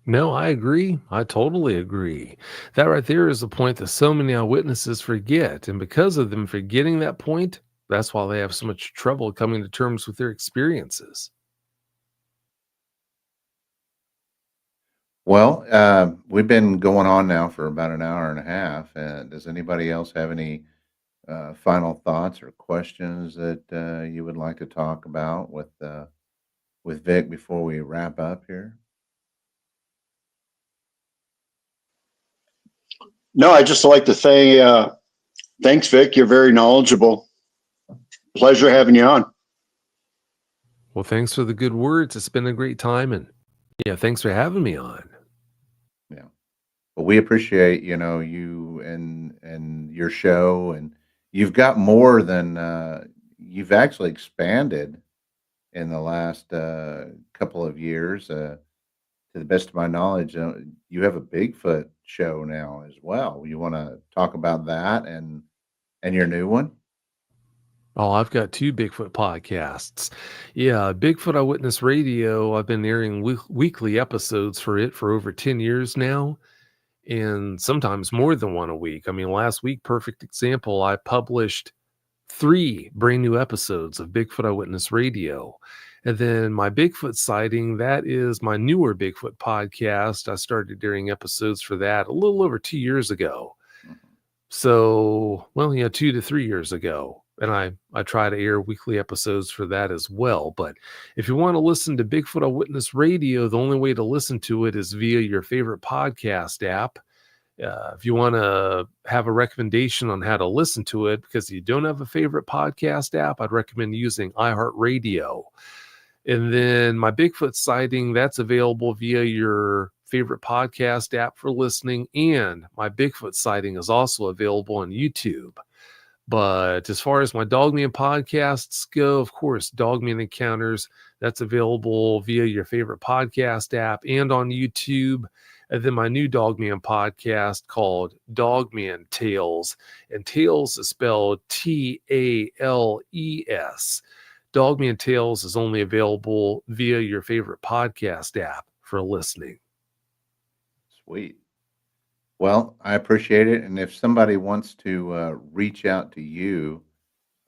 No, I agree. I totally agree. That right there is a point that so many eyewitnesses forget. And because of them forgetting that point, that's why they have so much trouble coming to terms with their experiences. Well, we've been going on now for about an hour and a half. Does anybody else have any final thoughts or questions that you would like to talk about with Vic before we wrap up here? No, I just like to say thanks, Vic. You're very knowledgeable. Pleasure having you on. Well, thanks for the good words. It's been a great time, and yeah, thanks for having me on. Yeah. Well, we appreciate, you and your show, and you've got more than you've actually expanded in the last couple of years. To the best of my knowledge, you have a Bigfoot show now as well. You want to talk about that and your new one? Oh, I've got 2 Bigfoot podcasts. Yeah, Bigfoot Eyewitness Radio, I've been airing weekly episodes for it for over 10 years now, and sometimes more than one a week. I mean, last week, perfect example, I published 3 brand new episodes of Bigfoot Eyewitness Radio. And then my Bigfoot sighting, that is my newer Bigfoot podcast. I started airing episodes for that a little over 2 years ago. So, well, 2 to 3 years ago. And I try to air weekly episodes for that as well. But if you want to listen to Bigfoot Eyewitness Radio, the only way to listen to it is via your favorite podcast app. If you want to have a recommendation on how to listen to it, because you don't have a favorite podcast app, I'd recommend using iHeartRadio. And then my Bigfoot sighting, that's available via your favorite podcast app for listening. And my Bigfoot sighting is also available on YouTube. But as far as my Dogman podcasts go, of course, Dogman Encounters, that's available via your favorite podcast app and on YouTube. And then my new Dogman podcast called Dogman Tales. And Tales is spelled Tales. Dogman Tales is only available via your favorite podcast app for listening. Sweet. Well, I appreciate it. And if somebody wants to reach out to you,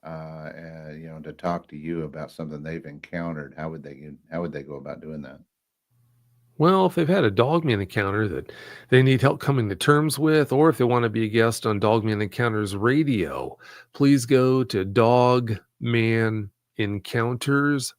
to talk to you about something they've encountered, how would they go about doing that? Well, if they've had a Dogman encounter that they need help coming to terms with, or if they want to be a guest on Dogman Encounters Radio, please go to DogmanEncounters.com.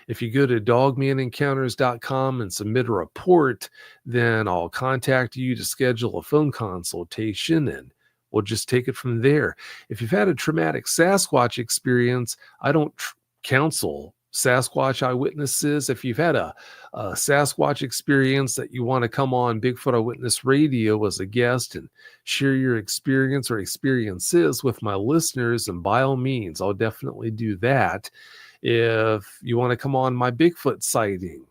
If you go to DogmanEncounters.com and submit a report, then I'll contact you to schedule a phone consultation, and we'll just take it from there. If you've had a traumatic Sasquatch experience, I don't counsel Sasquatch eyewitnesses. If you've had a Sasquatch experience that you want to come on Bigfoot Eyewitness Radio as a guest and share your experience or experiences with my listeners, and by all means, I'll definitely do that. If you want to come on my Bigfoot sighting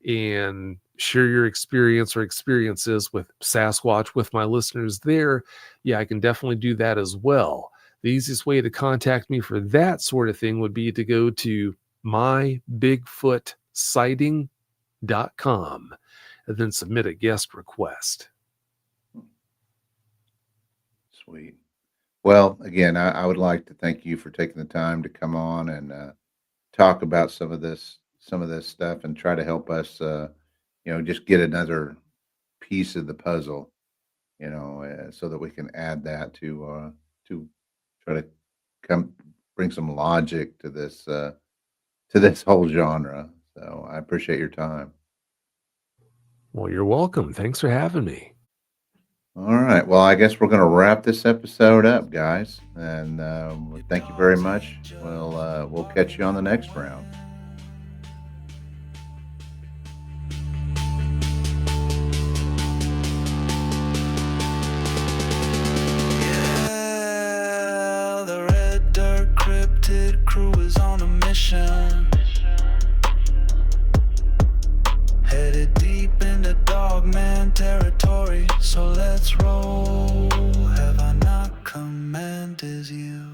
and share your experience or experiences with Sasquatch with my listeners there, yeah, I can definitely do that as well. The easiest way to contact me for that sort of thing would be to go to mybigfootsighting.com and then submit a guest request. Sweet. Well, again, I would like to thank you for taking the time to come on and talk about some of this stuff and try to help us, just get another piece of the puzzle, so that we can add that to try to bring some logic to this whole genre. So I appreciate your time. Well, you're welcome. Thanks for having me. All right. Well, I guess we're going to wrap this episode up, guys. And thank you very much. We'll catch you on the next round. Yeah, the red dirt cryptid crew is on a mission. Headed deep into Dogman territory, so let's roll. Have I not commanded you?